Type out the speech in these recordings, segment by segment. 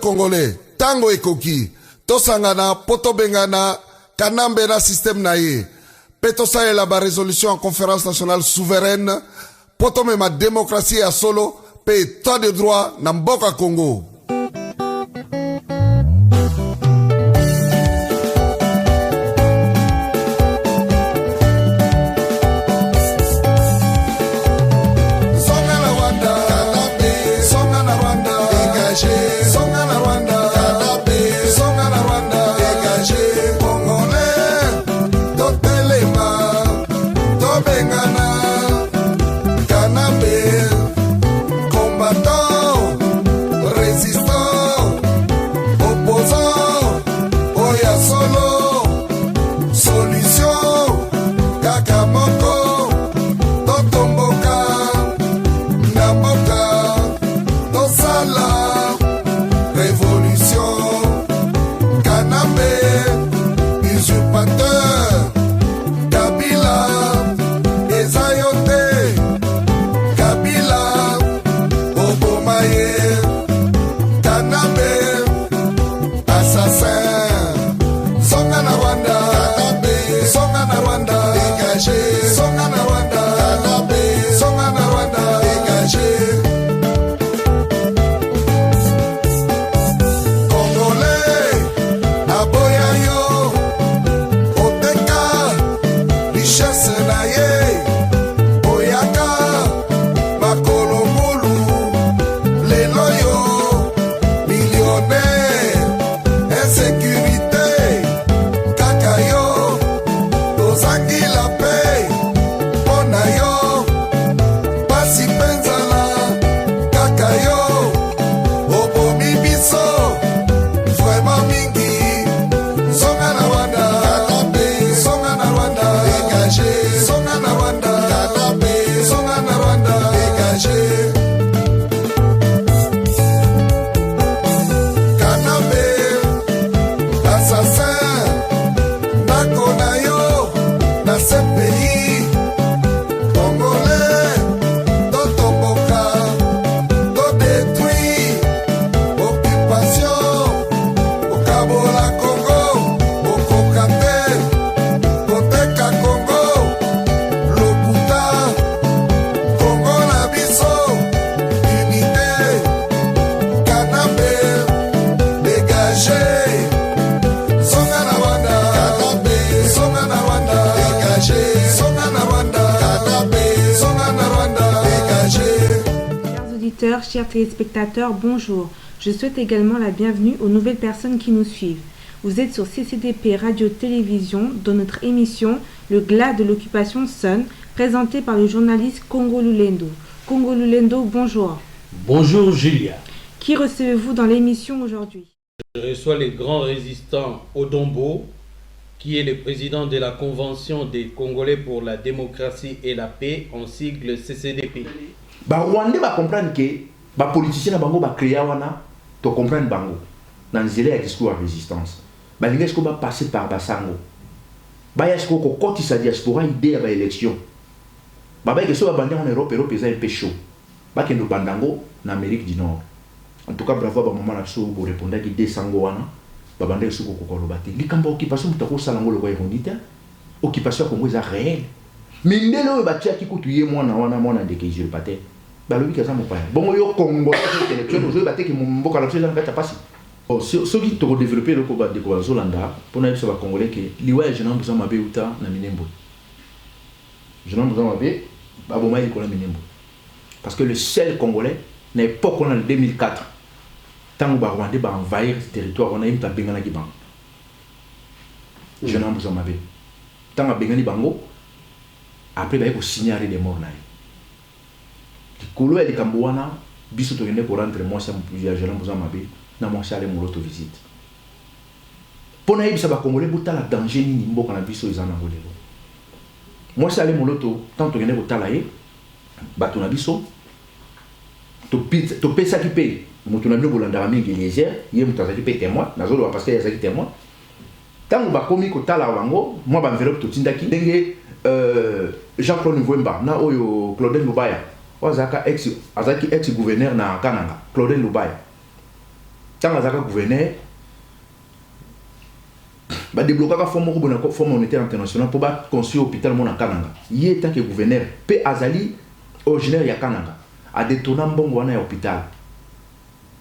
congolais, tango ekoki, tosangana, potobengana, kanambe na système na ye. Petosa et la résolution en conférence nationale souveraine, potome ma démocratie à solo, paye tant de droits, n'amboka Congo. Chers téléspectateurs, bonjour. Je souhaite également la bienvenue aux nouvelles personnes qui nous suivent. Vous êtes sur CCDP Radio-Télévision dans notre émission Le Glas de l'occupation sonne, présentée par le journaliste Congo Lulendo. Congo Lulendo, bonjour. Bonjour Julia. Qui recevez-vous dans l'émission aujourd'hui? Je reçois le grand résistant Odombo, qui est le président de la Convention des Congolais pour la démocratie et la paix, en sigle CCDP. Rwandais va comprendre que les politiciens va créer to comprendre bango dans les discours à résistance. Les gens va passer par Basango. Baya ce ko koti sa diaspora idée à l'élection. Baba que so va bander en Europe est un peu chaud. Ba que nous bandango en Amérique du Nord. En tout cas bravo ba moment na so pour répondre qui desango wana. Ba bander so ko ko lobate. Likamba occupation mutako salango lo ko ironita. Occupation Congo est réelle. Mais ndelo ba tia ki kutuye mwana wana mwana de keje paté. Balobi kaza mo pa. Bon yo Congo élection ozo ba te ki mboka la tshela ngata pasi. Oh ceux qui te développer le combat de Zolanda pour na biso ba congolais que liwa je n'en besoin mabe uta na minembo. Je n'en besoin mabe ba boma ko na minembo. Parce que le seul congolais n'est pas qu'on en 2004. Tant ba Rwandais ba envahir ce territoire on a imta bengana ki bang. Je n'en besoin mabe. Tant ba bengani bango après ba ko signer des morts na. Kolo ya likambwana biso to yende ko rentrer moi ça plusieurs gens besoin mabe na moi ça aller mon auto visite. Pona yebisa ba congolais butala danger ni mboka na biso ezana ngolelo. Moi ça aller mon auto tant to yende ko tala ye bato na biso to pesa ki pe moto na bino bolanda mingi légère ye mutaza ki pe témoin nazolo parce que ya zaki témoin. Tant ba komi ko tala wango moi ba enveloppe to tindaki ndenge Jean-Claude Nwemba na oyo Claudel Lubaya azaki ex-gouverneur na Kananga, Claudel Lubaya. tant azaka gouverneur ba débloquer la forme monétaire internationale pour ba construire hôpital mon en Kananga yé tant que gouverneur pe azali originaire ya Kananga a détourné mbongo wana ya hôpital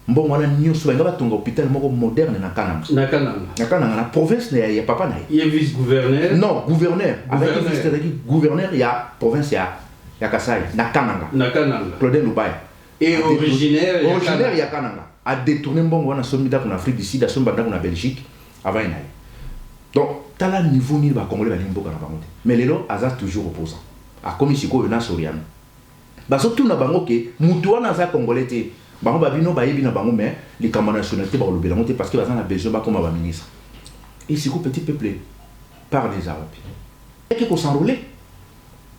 mbongo wana nyuso ba ngaba tonga hôpital moko moderne na Kananga na province ya papa na il est vice gouverneur non gouverneur avec gouverneur il y a province ya Kasai na Kananga Claudel Lubaya et originaire ya Kananga a détourné mbongo wana somida en Afrique du Sud a somba en Belgique avant une année. Donc tala niveau ni ba congolais ba limboka na bango mais lelo aza toujours opposant a comme siko na soriano ba surtout na bango ke mutu wana za congolais te bango ba bino ba yebi na bango mais les camarades nationalité ba lobela monter parce que ba na besoin ba comme ba ministre et siko petit peuple par les arabes et que ko s'enrôler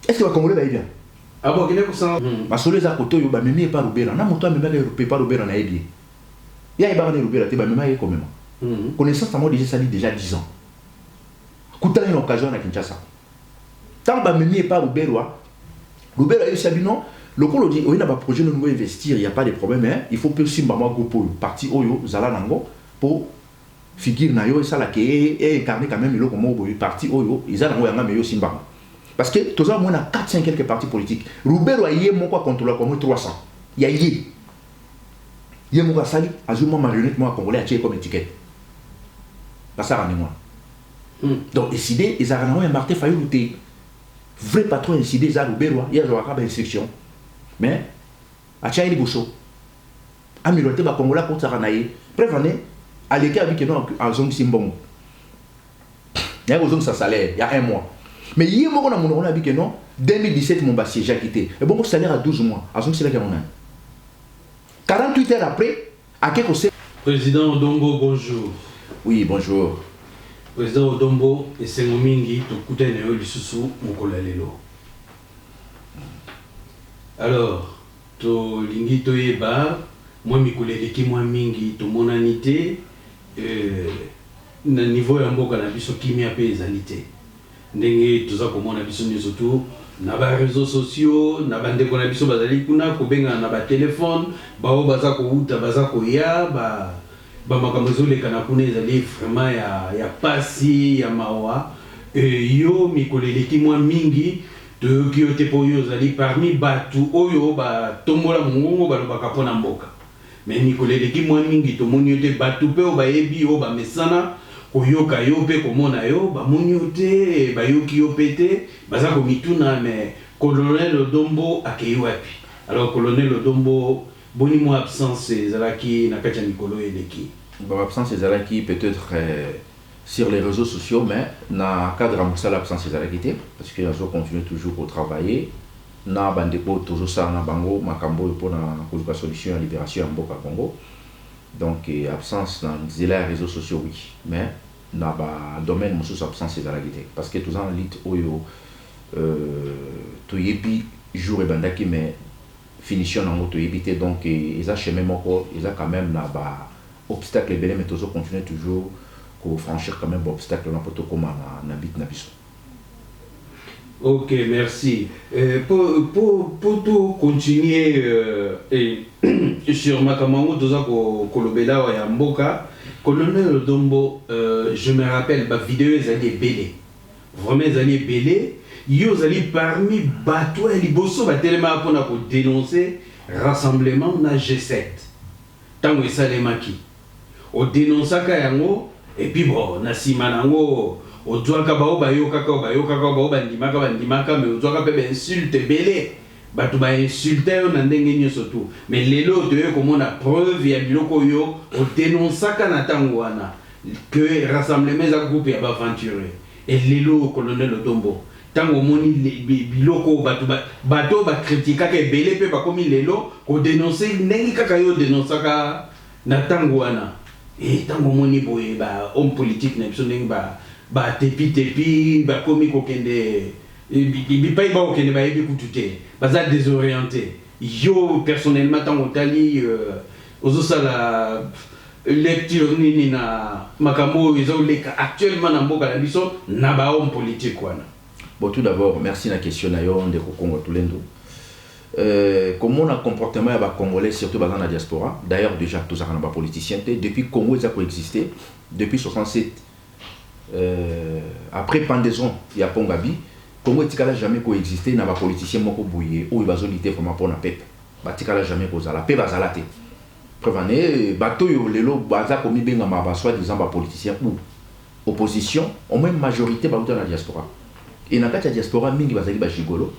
est-ce que ba congolais ba bien ah bon qu'il est pour ça ba solo za koto yo ba memi pas lobela na moto amema le pas lobela na yebi ya e ba na lobela te ba mema ye quand même connaissance à moi déjà ça dit déjà 10 ans Koutala une occasion à Kinshasa. Tant que Mimi n'est pas Rouberwa, Rouberwa et Sabino, le colo dit, oui, il y a un projet de nouveau investir, il n'y a pas de problème, mais il faut que si Mbama Gopo, parti Oyo, Zala Nango, pour figure Nayo et ça là qui est incarné quand même, il y a parti Oyo, ils ont un meilleur Simba. Parce que tout ça, on a 4-5 quelques partis politiques. Rouberwa y est mon quoi contre comme 300. Il y a y. Il y a mon quoi sali, azuma marionnette, moi, congolais, à comme étiquette. Pas ça, rendez-moi. Donc, décidé, ils ont un Martin Fayou Louté. Vrai patron décidé, ils ont Rouberwa, il y a une instruction. Mais, à Tchaïli Bosso, à Miloté, à Congola, pour Saranaï, prévenez, à l'écart avec nous en zone Simbong. Il y a une zone sans salaire, il y a un mois. Mais il y a un mois, on a dit que non, 2017, mon bassier, j'ai quitté. Et bon, mon salaire à 12 mois, à zone c'est là qu'on a. 48 heures après, à quel côté Président Odombo, bonjour. Oui, bonjour. Président Odombo et Sengomingi tokutane yo lisusu mokola lelo. Alors, to lingi toyeba moi mikoleleki moi mingi to monanité na niveau ya mboka na biso kimia pe ezalité. Ndenge toza komona biso nyoso tu na ba réseaux sociaux na bande ko na biso bazali kuna ko benga na ba téléphone bao baza ko uta baza ko ya ba makambo le kana kuna ezali vraiment ya pasi ya mawa yo mikoleleki moi mingi to kiote po yo zali parmi batu oyo ba tombola mungongo ba lobaka pona mboka mais mikoleleki moi mingi to moni yote batu pe o ba yebi o ba mesana koyoka yo pe komona yo ba moni yote ba yoki yo pete baza ko mituna mais colonel Odombo akei wapi. Alors colonel Odombo boni mo absence ezalaki na kati ya mikolo eleki. Bon, absence ezalaki peut-être sur les réseaux sociaux, mais na cadre de l'absence ezalaki parce que nous continuons toujours à travailler. Na bandepo toujours ça na bango makambo pour na solution à libération en Boka Congo. Donc absence dans les réseaux sociaux oui, mais na ba domaine musu absence ezalaki parce que tous en lit oyo to yebi jour et bandaki mais finition en auto éviter donc ils a chemin moko ils a quand même na ba obstacle belé mais toujours continuer toujours pour franchir quand même obstacle na poto comme na bit na biso. Ok, merci. Pour tout continuer sur Makamango, Kolobela ou Yamboka, colonel Odombo, je me rappelle, ma vidéo est allée belé. Vraiment, elle est belé. Ils allaient parmi bateaux et les bosso, tellement pour dénoncer rassemblement na G7. Tant que ça les maquis. On dénonce ça et puis bon, na simanango. Odzwaka bao bayoka bao bandimaka mais odzwaka pe insulte belé batu ba insulter na ndenge nyoso tu mais lelo to yo komona preuve ya biloko yo o dénonçaka na tango wana que rassemblement za groupe ya ba aventuré et lelo colonel Odombo tango moni biloko batu ba critiquer ke belé pe ba komi lelo ko dénoncer ndenge kaka yo dénonçaka na tango wana et tango moni boye ba homme politique na biso ndenge ba tepi ba komi kokende bipai ba okende ba yebi kutute baza désorienté yo personnellement tant otali ozosala lecture nini na makambo ezoleka actuellement na mboka na biso na ba homme politique wana. Bon, tout d'abord merci na question na yo ndeko Kongo Tulendo comment on a comportement à Congolais, surtout dans la diaspora. D'ailleurs, déjà, tous les politiciens, depuis Congo, ils ont coexisté, depuis 67, après pendaison, il y a Pongabi, Congo n'a jamais coexisté, il y a des politiciens qui ont bouillé, ou ils ont lutté vraiment pour la paix. Il n'a jamais causé la paix, il va la preuve, bateau, lelo, baza komi benga ma soi-disant politiciens ou opposition, au moins majorité dans la diaspora. Et dans la diaspora, mingi bazaki ba gigolo,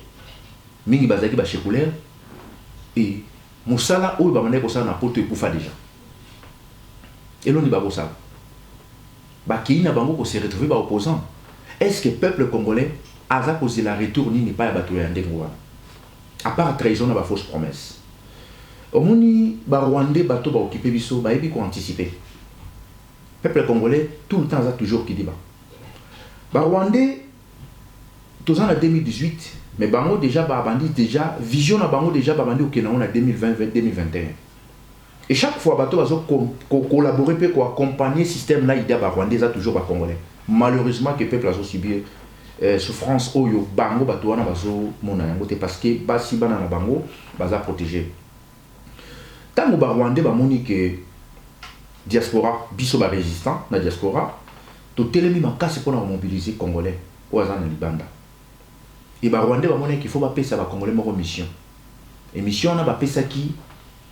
mingi bazaki ba chekulaire, et musala ou bamane ko sa na poto ekufa déjà. Et l'on y ba ça. Ba ki na bango ko se retrouver ba opposant. Est-ce que le peuple congolais a causé la retour ni pas bateau ya ndengwa? À part trahison na ba fausse promesse. Au moni ba Rwandais bateau ba occuper biso ba ebi ko anticiper. Peuple congolais tout le temps a toujours qui dit ba Rwandais tous en 2018 mais bango déjà ba bandi déjà vision na bango déjà ba bandi au Kenya en 2020 2021 et chaque fois bateau bazo collaborer pour accompagner système là idée ba Rwandais a toujours ba congolais malheureusement que peuple a subi souffrance oyo bango bateau wana bazo mona yango te parce que basi bana na bango baza protéger tant ba Rwandais ba moni que diaspora biso ba résistant na diaspora to telemi makasi pour mobiliser congolais au azana libanda et ba Rwandais ba moni qu'il faut ba pesa ba congolais moko mission et mission na ba pesa qui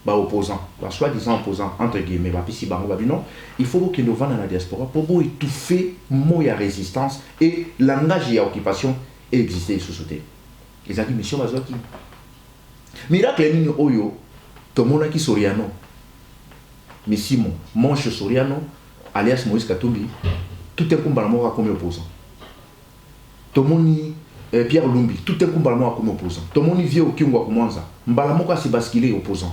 ba opposant ba soi-disant opposant entre guillemets ba pesi bango ba bino il faut que nous vendre na diaspora pour étouffer moya résistance et langage et occupation exister sous sauter les amis mission ba qui miracle ni oyo to mona ki Soriano Missimo, Monche Soriano, alias Moïse Katumbi, tout est comme Balamo comme opposant. Tomoni Pierre Lumbi, tout est comme Balamo comme opposant. Tomoni Vieux Kingwa Koumanza, Balamo s'est basculé opposant.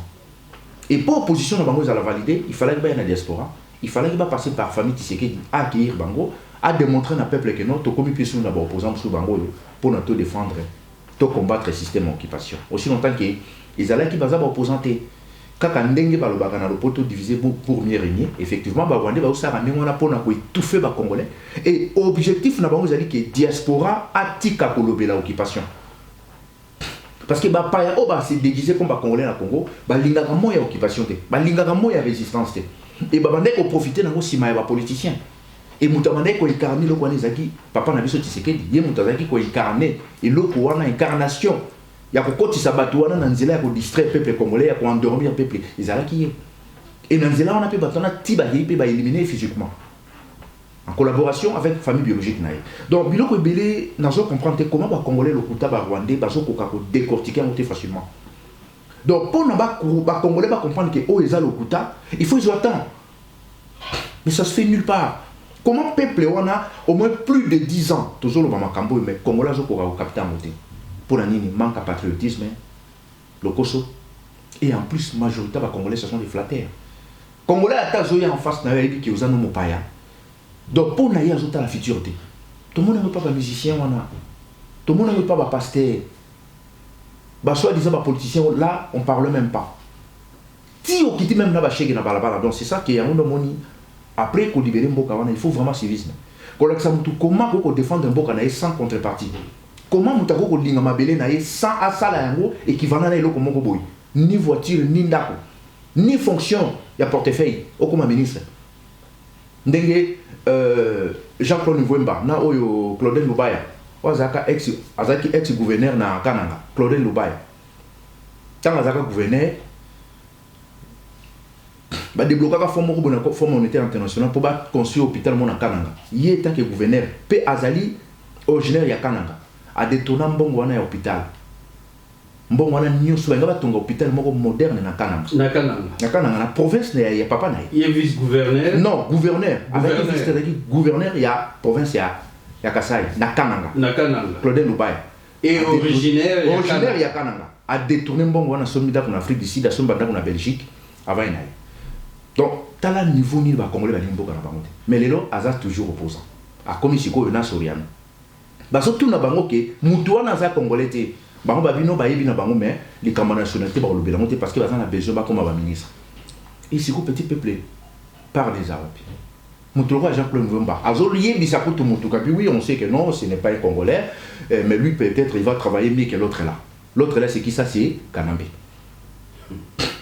Et pour opposition à Bango, à la valider, il fallait qu'il y ait la diaspora, il fallait qu'il passe par famille Tshisekedi à accueillir Bango, à démontrer à peuple que non, tu commis plus sur d'abord opposant sur Bango pour nous défendre, te combattre le système d'occupation. Aussi longtemps que les allaient qui basaient opposantés. Quand ndenge balobaka na lopoto divisé pour mieux régner effectivement ba Rwandais ba osara ndenge wana pona ko étouffer ba congolais et objectif na bango zali que diaspora atika kolobela occupation parce que ba paya o ba se déguiser comme ba congolais na Congo ba lingaka moya occupation te ba lingaka moya résistance te et ba bande ko profiter nango sima ya ba politicien et mutamande ko incarner lo kwana zaki papa na biso Tshisekedi ye mutazaki ko incarner et lo ko wana incarnation il y a beaucoup de sabatou na nzela pour distraire peuple congolais pour endormir peuple ezalaki et nzela on a pu batona tiba yipe ba éliminer physiquement en collaboration avec famille biologique naïe donc biloko ebele nazo comprendre comment ba congolais lokuta ba rwandais bazo koka ko décortiquer monter facilement donc pour na ba congolais ba comprendre que oh eza lokuta il faut ils attendre mais ça se fait nulle part. Comment peuple on a au moins plus de 10 ans toujours le makambo mais congolais zo koka ko capter monter pour la nini manque à patriotisme, le Koso. Et en plus, majorité des Congolais, ce sont des flatteurs. Congolais, à Zoya en face, n'a pas qui ont un paya. Donc, pour n'a pas la futurité. Tout le monde n'a pas de musicien, tout le monde n'a pas de pasteur. Bah, soit disant, les politiciens, là, on ne parle même pas. Si on quitte même là, chèque dans balabala, donc c'est ça qui est un moni. Après qu'on libère Mboka, il faut vraiment civisme. Comment on défendre un Mboka sans contrepartie? Comment mutako ko linga mabele na ye sans asala yango équivalent na eloko moko boy ni voiture ni ndako ni fonction ya portefeuille okoma ministre ndenge Jean-Claude Mvwemba na oyo Claudel Lubaya wazaka ex gouverneur na Kananga Claudel Lubaya tanga zaka gouverneur ba débloquer fonds moko bona fonds monétaire international pour ba construire hôpital mona Kananga yé tant que gouverneur pe azali originaire ya Kananga a détourné mbongo wana ya hôpital mbongo wana nyonso nga batonga hôpital moko moderne na Kananga na province ya papa na ye vice gouverneur non gouverneur avec gouverneur ya province ya Kasai na Kananga Claudel Lubaya et originaire ya Kananga a détourné mbongo wana somida pour Afrique du Sud a somba pour na Belgique avant na donc tala niveau ni ba congolais ba limboka na bango mais lelo aza toujours opposant a comme siko na Soriano baso tout na bango ke mutu wana za congolais te bango babino bayebi na bango mais les camarades nationalité ba lobela monter parce que bazana besoin ba comme ba ministre et siko petit peuple par des arabes mutu roi Jean-Claude Mvwemba azo lié bisa ko tout mutu kapi oui on sait que non ce n'est pas un congolais mais lui peut-être il va travailler mieux que l'autre là L'autre là, c'est qui ça? C'est Kanambe.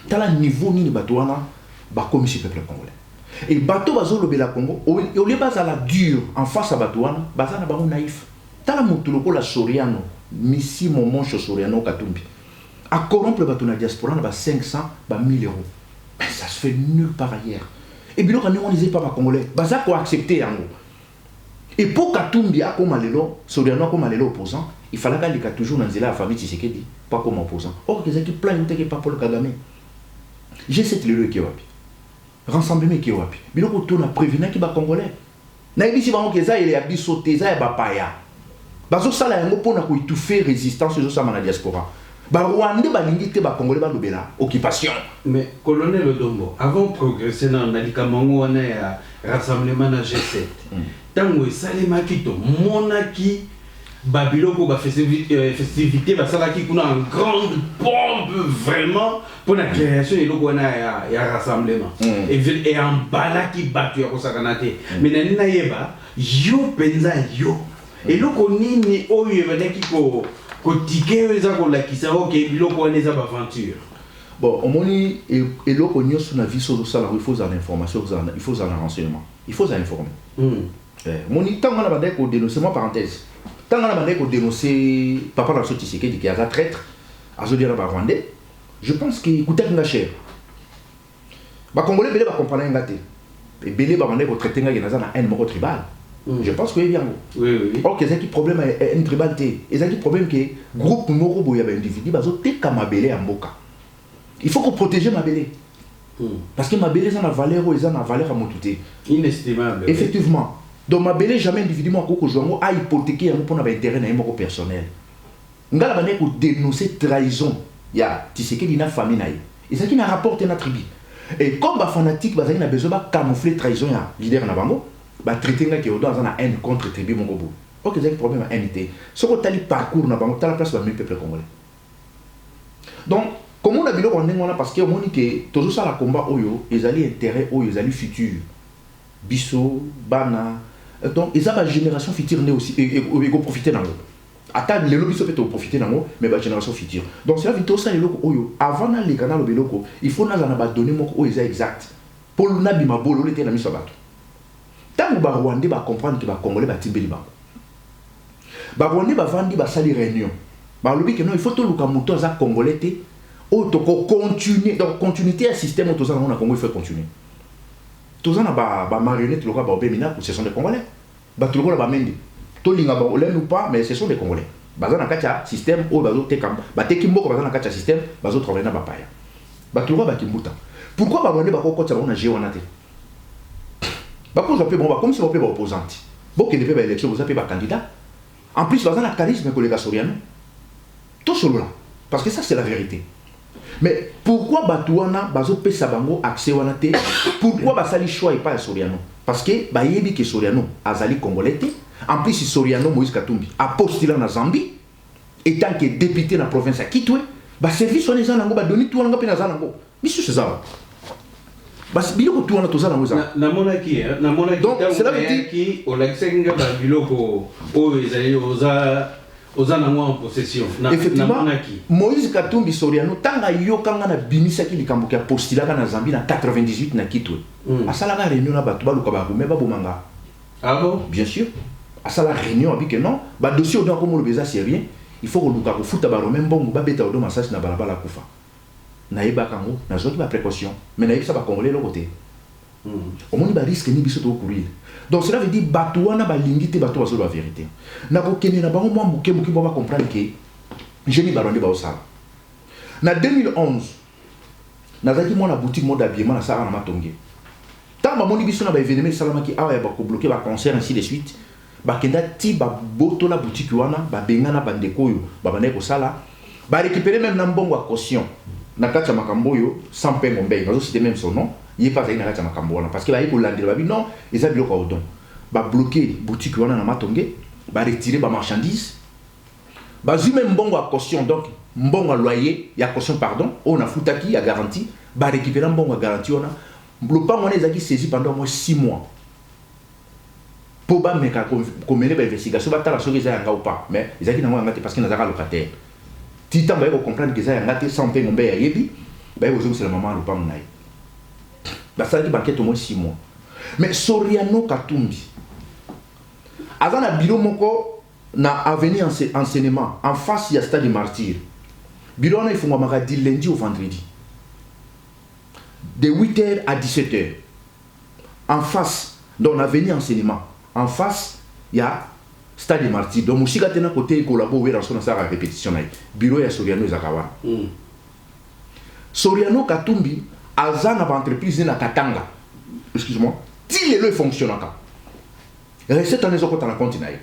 Dans le niveau ni bateau wana, bah comme si peuple congolais. Et bateau bazo le bela Congo, au lieu basa la dure en face à bateau wana, basa na ba naïf. Dans la mutuloko la Soriano, Missi Momoncho Soriano Katumbi. À corrompre le bateau na diaspora na ba 500, ba 1000 euros. Mais ça se fait nulle part ailleurs. Et bien quand on disait pas ma congolais, basa ko accepter en gros. Et pour Katumbi a comme alelo, Soriano comme alelo opposant, il fallait qu'il y ait toujours dans la famille Tshisekedi, pas comme opposant. Or, il y a qui plein de pas pour le Kagame. J'ai cette lelo qui est wapi. Rassemblement qui est wapi. Bilo ko tourne prévenir qui va congolais. Na ibi si bango keza il y a bisoté za ba paya. Bazo sala yango pona ko étouffer résistance zo sama na diaspora. Ba Rwanda ba lingi te ba congolais ba lobela occupation. Mais colonel Odombo, avant de progresser dans Nalikamango on est à rassemblement na G7. Tango salema kito monaki Babiloko ba festivité ba salaki kuna en grande pompe vraiment pour la création et loko na ya rassemblement et en balaki batu ya kosakanate mais nani na yeba yo penza yo et loko nini oyo evanaki ko tike eza ko la kisa OK biloko wana eza ba aventure. Bon, au moni et loko nyoso na vie so sala il faut en information, il faut en renseignement, il faut en informer. Moni tango na ba ko dénoncer moi parenthèse. Tant qu'on a dénoncé Papa Lanso Tshisekedi qui est à la traître, à Zodiara Rwandais, je pense qu'il coûtait un cher. Les Congolais ne comprennent pas. Et les Congolais vont traiter un haine tribal. Je pense que c'est bien. Or, il y a un problème avec une tribalité. Il y a un problème que le groupe Moro y a un individu, il y a un Mboka. Il faut qu'on protège Mabélé. Parce que Mabélé, ça a une valeur à monter. Inestimable. Effectivement. Donc ma belle jamais individuellement ko jouer a hypothéquer pour un intérêt na yemo personnel. Ngala bané ko dénoncer trahison ya Tshisekedi na famille na ye. Et ça qui n'a rapporté na tribu. Et comme ba fanatique bazali na besoin ba camoufler trahison ya leader na bango, ba traiter nga ki odo dans na haine contre tribu mon gobo. OK, c'est un problème à unité. Ce ko tali parcours na bango, tala place ba mi peuple congolais. Donc comme on a bilo ko ndengona parce que on dit que toujours ça la combat oyo, ezali intérêt oyo, ezali futur. Bisso, Bana. Donc, ils ont la génération future aussi, et profiter dans l'eau. Attends, les lobbies sont profiter dans l'eau, mais la génération future. Donc, c'est là que ça, avant les canaux, il faut nous donner mon exact. Pour le nabi ma bolo, l'été, la mise à battre. Tant que Rwandais va comprendre que les Congolais va tirer les bancs. Rwandais va vendre, va salir réunion. Il faut que le Kamuto soit Congolais, continuer. Donc, continuité à système, il faut continuer. Tous les marionnettes, ce sont des Congolais. Tout le monde ou pas, mais ce sont des Congolais. Bazana kacha système ou bazo tekam. Batekimbo ko bazana kacha système, bazo travailler na bapaya. Batulwa bakimbuta. Pourquoi babone bako kota na jewana te? Bako jappé bon comme si on peut opposante. Boko ne peut pas élection, vous appelez ba candidat. En plus bazana charisme que les gars Soriano. Tout solo là. Parce que ça c'est la vérité. Mais pourquoi Batouana bazo pesa bango accès wana te? Pourquoi basali choix et pas Soriano? Parce que bayebi que Soriano azali congolais. En plus Soriano Moïse Katumbi a postulé en Zambie étant que député dans la province à Kitwe, ba service on les a nango ba doni tout nango pe na zanango. Monsieur César. Bas biloko tout na toza nango za. Na monaki donc c'est là que qui au l'exenga ba biloko o ezali oza nango en possession. Effectivement, Moïse Katumbi Soriano tanga yokanga na bimisaki likambo ya postulaka na Zambie na 98 na Kitwe. Asala la réunion na batu ba luka ba rumeba bomanga. Ah bon? Bien sûr. À la réunion avec que non, bah dossier au comme le béza syrien, il faut que nous avons foutu à même bon ba beta au massage na balabala kufa. Naïba kango, na zoti ba précaution, mais naïba ça va congolais le côté. Au moins il risque ni biso to courir. Donc cela veut dire batouana ba lingité batou azo la vérité. Na ko kene na bango moi muke ba comprendre que génie baronde ba osala. Na 2011, na zaki moi na boutique mode d'habillement na sara na matonge. Tant ba moni biso na ba événement salama ki awa ya ba ko bloquer ba concert ainsi de suite. Bakenda ti ba boto la boutique wana ba bengana bandeko yo ba bane ko sala ba récupérer même na mbongo a caution na kacha makambo yo sans pain ngombe ngazo c'était même son nom il pas na kacha makambo wana parce que ba yiko landela ba bi non eza biloko odon ba bloquer boutique wana na matonge ba retirer ba marchandise ba zu même mbongo a caution donc mbongo a loyer ya caution pardon on a futaki ya garantie ba récupérer mbongo a garantie wana le pas on ezaki saisi pendant au moins 6 mois. Pour ba meka comme les investigations ba tala soki za yanga ou pas mais ezaki na nganga te parce que nazaka locataire Titan va comprendre que ça y a ngate sans pain ngombe ya yebi. Bah vous c'est la maman le pam naï. Bah ça dit banquette au moins 6 mois. Mais Soriano Katumbi. Avant la bureau moko na avenue enseignement en face il y a stade des martyrs. Bureau na il faut mardi lundi au vendredi. De 8h à 17h. En face dans l'avenue enseignement. En face il y a stade des martyrs. Donc musika tena côté collaborer dans son sa répétition na bureau ya Soriano Zakawa. Soriano Katumbi azana ba entreprise na Katanga. Excuse-moi. Si le fonctionne encore. Recette en ezoko na compte na ye.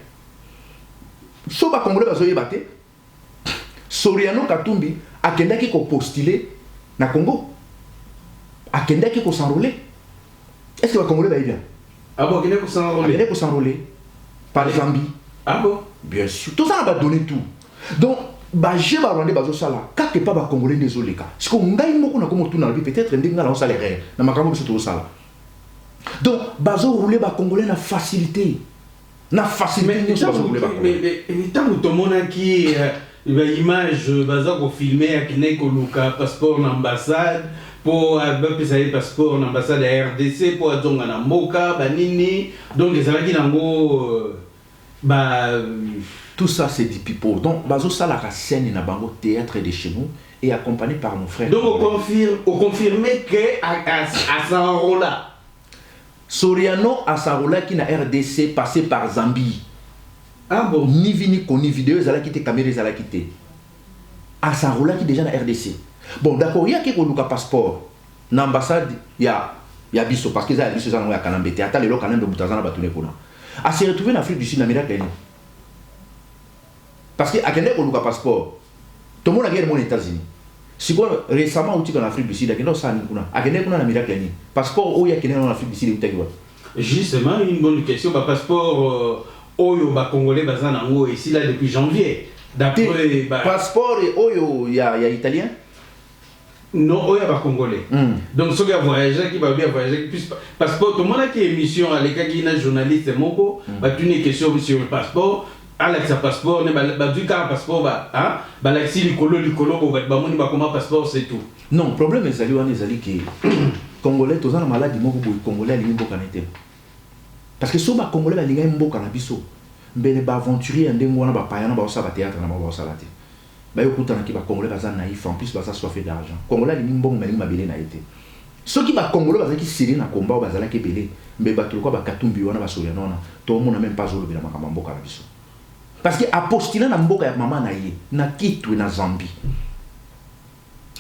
So ba congolais ba zoye baté. Soriano Katumbi akendaki ko postuler na Congo. Akendaki ko s'enrôler. Est-ce que ba congolais ba bien? Ah bon, akendaki ko s'enrôler. Akendaki ko s'enrôler par Zambie. Ah bon? Bien sûr. Tout ça va donner tout. Donc ba je ba rwandais ba zo sala kake pa ba congolais désolé ka. Parce que ngai moko na komo tout na peut-être ndinga la on salaire na makambo biso to sala. Donc bazo rouler ba congolais na facilité. Na facilité mais tant que tout le monde qui image baza ko filmer akine ko luka passeport na ambassade pour pesa passeport na ambassade ya RDC pour azonga na mboka banini donc ezalaki nango tout ça c'est du pipeau. Donc bazo sala ka scène na bango théâtre de chez nous et accompagné par mon frère. Donc on confirme que à Sanrola Soriano a Sanrola qui na RDC passé par Zambie. Ah bon? Ni vini koni vidéo zala quitté caméra zala quitté. A Sanrola qui déjà na RDC. Bon d'accord, il y a quelque chose passeport. Na ambassade il y a biso parce que ça biso ça na kanambete ata lelo kanambe butazana batune kona. A se retrouver en Afrique du Sud na miracle. Parce que akende ko luka passeport. Tout le monde a gagné aux États-Unis. Si quoi récemment on en Afrique du Sud, akende ça ni kuna. Akende kuna na miracle ni. Passeport o ya kende en Afrique du Sud utakiwa. Justement, une bonne question. Passeport Oyo ba Congolais bazana ngo ici là depuis janvier. D'après passeport Oyo ya italien. Non, Oyo ba Congolais. Donc ceux qui a voyagé qui va bien voyager plus passeport tout le monde qui émission à l'écart qui est journaliste moko, ba tu une question sur le passeport. Alex a passeport ne ba du car passeport ba hein ba laxi likolo ba moni ba comment passeport c'est tout. Non, problème ezali wana ezali ki Congolais tozana maladie moko boy Congolais ali mboka na te. Parce que so ba Congolais ba linga mboka na biso. Mbele ba aventurier ndengo wana ba payana ba osaba théâtre na ba osala te. Ba yokuta na ki ba Congolais ba za naïf en plus ba ça soif d'argent. Congolais ali mbongo mali mabele na été. Ceux qui ba Congolais ba za ki siri na combat ba zala ke belé. Mbe ba tulko ba katumbi wana ba Soriano wana. To mona même pas zolo bila makamba mboka na biso. Parce que apostila na mboka ya mama na ye na Kitwe na Zambie.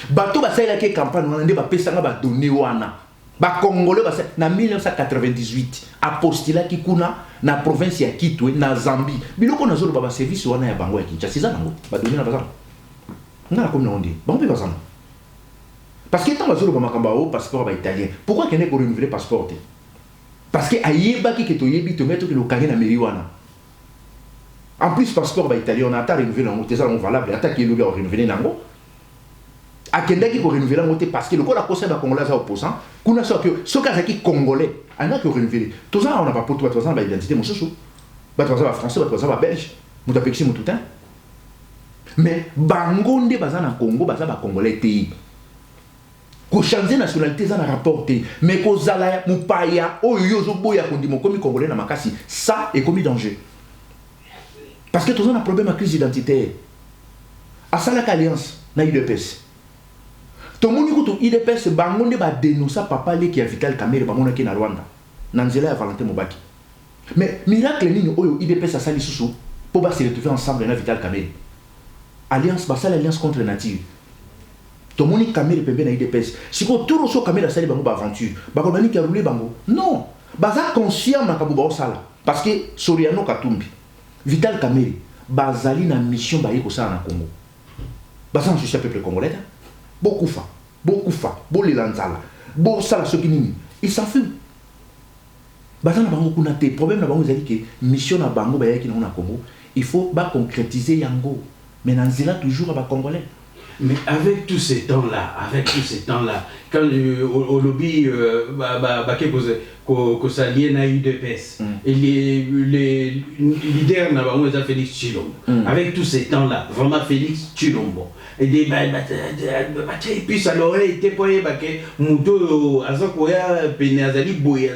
Bato ba saila ke campagne wana nde ba pesanga ba donné wana. Ba Congolais ba na 1998 apostila ki kuna na province ya Kitwe na Zambie. Biloko na zolo ba service wana ya bango ya Kinshasa za nango. Ba donné na bazana. Ngala comme on dit. Ba mpe bazana. Parce que tant ba zolo ba makamba o passeport ba italien. Pourquoi kene ko renouveler passeport? Parce que ayeba ki keto yebi to mettre ke lo kage na meri wana. En plus, passeport ba italien, on a à renouveler un mot, ça on valable, attaque qui est le renouveler nango. A Kenda qui pour renouveler un mot parce que le code a posé la congolais à opposant, qu'on a sorti ce cas qui congolais, on a que renouveler. Tout ça on n'a pas pour toi, toi ba identité mon chouchou. Ba toi ça va français, ba toi ça va belge, mon tapexi mon tout temps. Mais bangonde bazana Congo, baza ba congolais té. Ko changer nationalité ça na rapporté, mais ko zala mupaya o yozo boya kondimo comme congolais na makasi, ça est commis danger. Parce que tout le monde a un problème avec crise identitaire. À ça, l'alliance, na UDPS. Tout le monde dit que UDPS, bangonde ba dénoncer papa qui a Vital Kamerhe, bangonde qui na Rwanda. Nanzela ya Valentin Mobaki. Mais miracle ni oyo UDPS a sali susu pour se retrouver ensemble na Vital Kamerhe. Alliance, ba sali alliance contre nature. Tout le monde Kamerhe pembe na UDPS. Si ko tout so Kamerhe a sali bango ba aventure, ba ko bani ki a roulé bango. Non, baza conscient na kabuba sala parce que Soriano Katumbi Vital Kamerhe, bazali na mission ba yeko sa na Congo. Bazan je suis peuple congolais. Beaucoup fa, bo lelanzala, bo sala soki nini. Il s'enfuit. Bazan na bango kuna te problème na bango ezali ke mission na bango ba yeki na Congo, il faut ba concrétiser yango. Mais na nzela toujours ba congolais. Mais avec tous ces temps-là, quand au lobby, que ça lié à UDPS, et les leaders n'a pas moins Félix Tshilombo. Avec tous ces temps-là, vraiment Félix Tshilombo. Et des et puis ça aurait été pour les baquets, Mouto, Azakoya, Pénéazali Boy.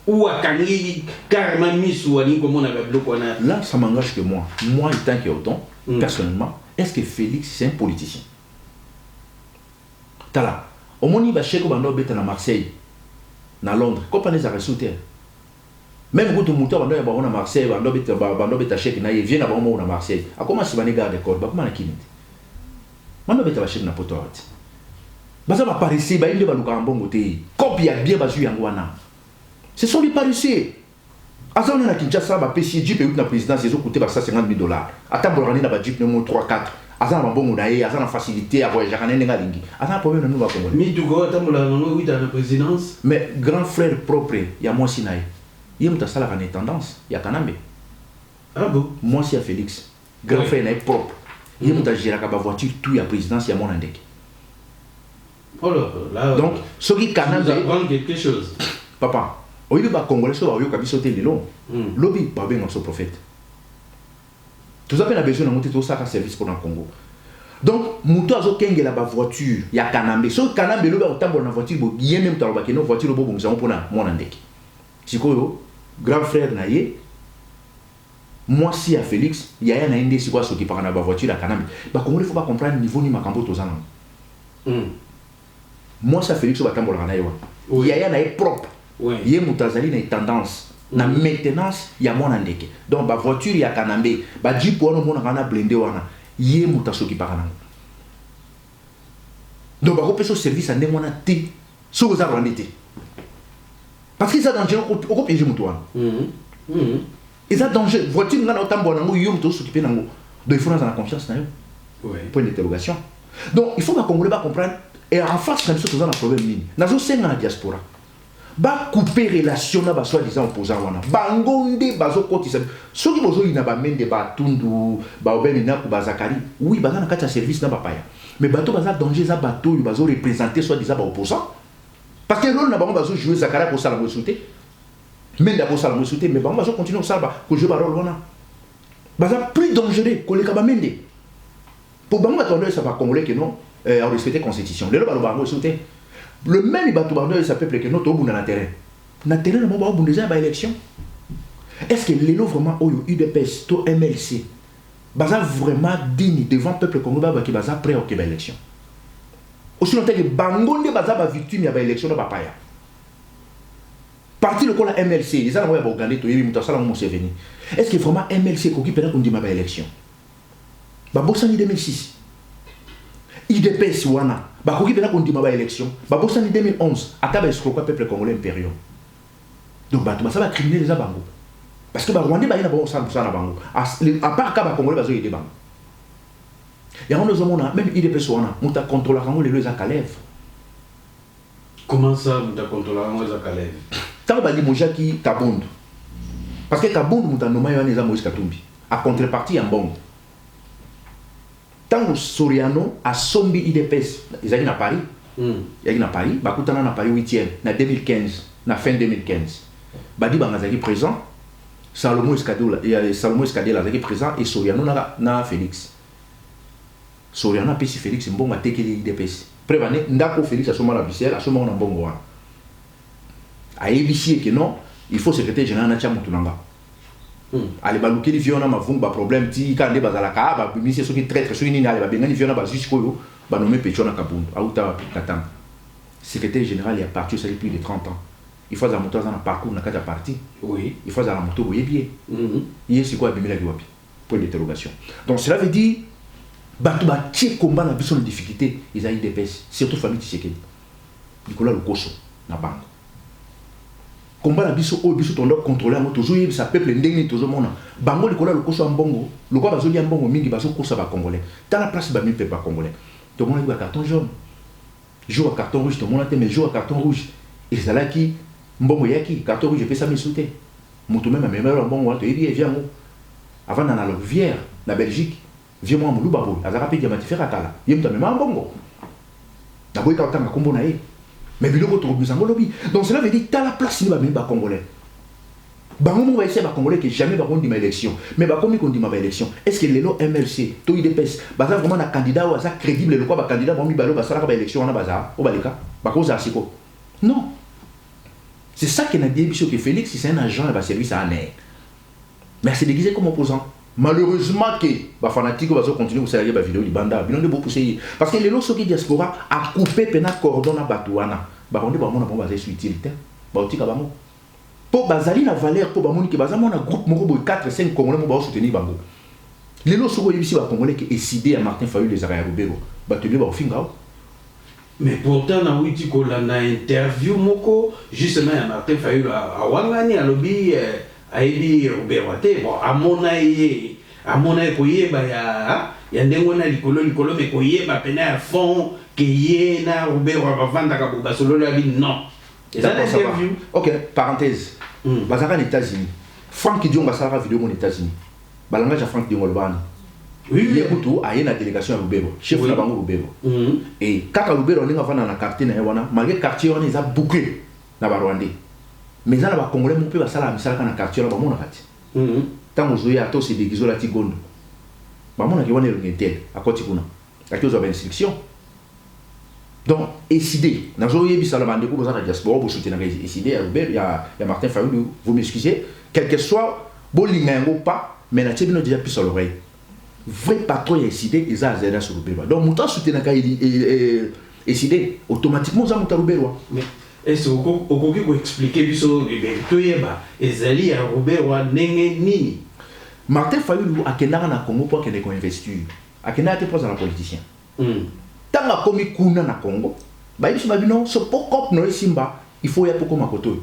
Ou à Kangui, carrément mis ou à comme on avait bloqué. Là, ça m'engage que moi. Moi, étant qui autant, personnellement, est-ce que Félix, c'est un politicien? Tala, au moment où il va chez à Marseille, à Londres, comment les a ressortis? Même quand on est à Marseille, on a chèque, il vient à Marseille. À comment se va garder corps? Comment on a on a chèque na poto. Baza va parler, bah il va le bon côté. Copie a bien basu yangwana. Ce sont les paresseux. Azan on a Kinshasa, ba PC Jeep et la présidence, ils ont coûté $50,000. Attends, on a un Jeep numéro 3-4. Azan a bon monaï, Azan a facilité à voyager à Nengalingi. Azan a problème nous va comme. Mais tu vois, attends, on a dans la présidence. Mais grand frère propre, il y a moi Sinaï. Il y a une tendance, il y a Kanambe. Ah bon? Moi si à Félix. Grand frère n'est propre. Il y a une géré à voiture, tout la présidence, il y a mon indec. Oh là. Donc, ce qui Kanambe. Apprendre quelque chose. Papa. Au lieu de Congolais, il y a des sauter les longs. Lobby, pas bien notre prophète. Tout ça, on a besoin de monter tout ça à service pour le Congo. Donc, Mouto a la voiture, il y a Kanambe. Si Kanambe, il y a une voiture, il y a même une voiture pour mon andek. Si vous grand frère Naye, moi si à Félix, il y a un indé qui qui parle de la voiture à Kanambe. Il ne faut pas comprendre le niveau ni ma cambo tous les ans. Moi si à Félix, il y a un indé propre. Il y a une tendance. Na maintenance, il y a mon andeke. Donc, la voiture, il y a Kanambe. La Jeep, il y a blindé. Il y a un qui parle. Donc, il y a un service à un thé. Ce que vous avez été. Parce qu'ils ont danger au piège moutoir. Ils ont danger. Voiture, il y a autant de gens qui s'occupent de nous. Donc, il faut avoir confiance dans eux. Point d'interrogation. Donc, il faut que les Congolais comprennent. Et en face, nous avons un problème. Nous avons un diaspora. Ba couper relation na ba soi-disant opposant wana bangonde bazo kotisa soki bozo ina ba mende ba tundu ba obeli na ku bazakari oui baza na kati ya service na ba paya mais bato baza danger za bato bazo représenter soi-disant ba opposant parce que rôle na bango bazo jouer zakara pour ça la souté mende pour ça la souté mais bango bazo continuer ça ba ko jouer ba rôle wana baza plus dangereux que les kabamende pour bango attendre ça va congolais que non à respecter constitution le ba bango souté. Le même bateau ça peuple que notre au na terrain. Na terrain na mo ba déjà ba élection. Est-ce que l'élo vraiment au UDPS to MLC baza vraiment digne devant peuple congolais ba qui baza prêt au ba élection. Aussi longtemps que bangonde baza ba victime ya ba élection na papa ya. Parti le la MLC, ils ont ba Ouganda to yebi mutasala mo Museveni. Est-ce que vraiment MLC ko ki pena ko ndima ba élection? Ba bosani 2006. IDPS wana bakoki pena kondima ba élection ba bosani 2011 ataba escroquer peuple congolais impériaux donc bato ça va criminel les bango parce que ba rwandais ba ina ba ça na bango à part ka ba congolais bazo yede bango ya on nous mona même IDPS wana muta contrôler bango les akalev comment ça muta contrôler bango les akalev tant ba di mojaki kabundu parce que kabundu muta noma yo neza Moïse Katumbi à contrepartie en bongo. Tant que Soriano a sombi IDPS, ils allaient à Paris. Ils allaient à Paris, Bakutana na Paris 8e, na 2015, na fin 2015. Badi Bangazaki présent, Salomon Escadé là présent et Soriano na Félix. Soriano a pesi Félix bon a teke IDPS. Prévané ndako Félix a soma la bicière, a soma na bongo wa. A ébicier que non, il faut secrétaire général na Tchamutunanga. Allez baluki di viona mavungu ba problème ti kande bazalaka ba bimisi soki traître soki nini allez ba bengani viona ba jusqu'oyo ba nommé Pecho na Kabundu auta katam secrétaire général il a parti ça depuis plus de 30 ans il faut za moto za na parcours na kata parti oui il faut za la moto boye bien il c'est quoi bimila ki wapi point d'interrogation donc cela veut dire bato ba tie combat na biso na difficulté ils a eu des pèses surtout famille Tshisekedi Nicolas Lukoso na bango combat la biso o biso tondo contrôler mo toujours yeb sa peuple ndenge toujours mona bango likola lokoso mbongo lokwa bazoli mbongo mingi baso kosa ba congolais dans la place ba mi peuple congolais to mona ba carton jaune joue à carton rouge to mona te mais joue à carton rouge et c'est là qui mbongo yaki carton rouge fait ça me sauter moto même même mbongo to yebi vient mo avant dans la Louvière la Belgique vieux moi moulu babo azaka pe diamantifère akala yemta mema mbongo na boy ka tanga kombo na ye mais biloko to bisango lobi donc cela veut dire ta la place ni ba meni ba congolais bango mo ba essayer ba congolais que jamais ba kondi ma élection mais ba komi kondi ma élection est-ce que lelo MLC to IDPS baza vraiment na candidat ou ça crédible le quoi ba candidat ba mi balo ba sala ba élection na baza o balika ba ko za siko non c'est ça qui n'a dit biso que Félix c'est un agent et ba service à aner mais c'est déguisé comme opposant. Malheureusement que les fanatiques vont continuer à faire des vidéos libanda, ils ont beaucoup poussé parce que les lots qui diaspora a coupé pena cordon à Batouana. Bah on dit bah mon abon basé sur utilité. Bah on dit que bah mon pour bazali na valeur pour bah mon qui bazali mon groupe mon groupe 4 5 congolais mon bah soutenir bango. Les lots sont ici bah congolais qui décidé à Martin Fayulu les arrêts Roubero. Bah tu dis bah au fin gao. Mais pourtant na witi ko la na interview moko justement à Martin Fayulu à wangani à lobby ayebi Roubero te bon amona koyeba ya ndengo na likolo mais koyeba pena à fond que ye na Roubero bavanda ka bobasolo la bi non. Et ça interview. OK, parenthèse. Bazaka aux États-Unis. Franck Dion basara vidéo aux États-Unis. Balanga ja Franck Dion Olbani. Oui, il y a beaucoup à une délégation à Roubero, chef de la banque Roubero. Et quand Roubero on va dans quartier na wana, malgré quartier on est bouclé na Rwandais. Mais là, les Congolais mon peu va ça misala kana quartier là ba mona kati. Tant ozoya ato se déguiso la tigondo. Ba mona ki wana ngete à côté kuna. Kati ozo ba instruction. Donc décider, na zo yebi sala bande ko za diaspora bo soutenir décider à Robert, il y a Martin Fayulu, vous m'excusez, quel que soit bo lingango pas, mais na tebino déjà plus sur l'oreille. Vrai patron ya décider ils a zéro sur Robert. Donc muta soutenir ka décider automatiquement za muta Robert. Est-ce que vous pouvez expliquer biso toyeba ezali ya Roubero ndenge nini? Martin Fayulu akendaka na Congo pour kende ko investir. Akendaka te poser na politicien. Tanga komi kuna na Congo. Ba biso babino so pokop no simba, il faut ya poko makoto.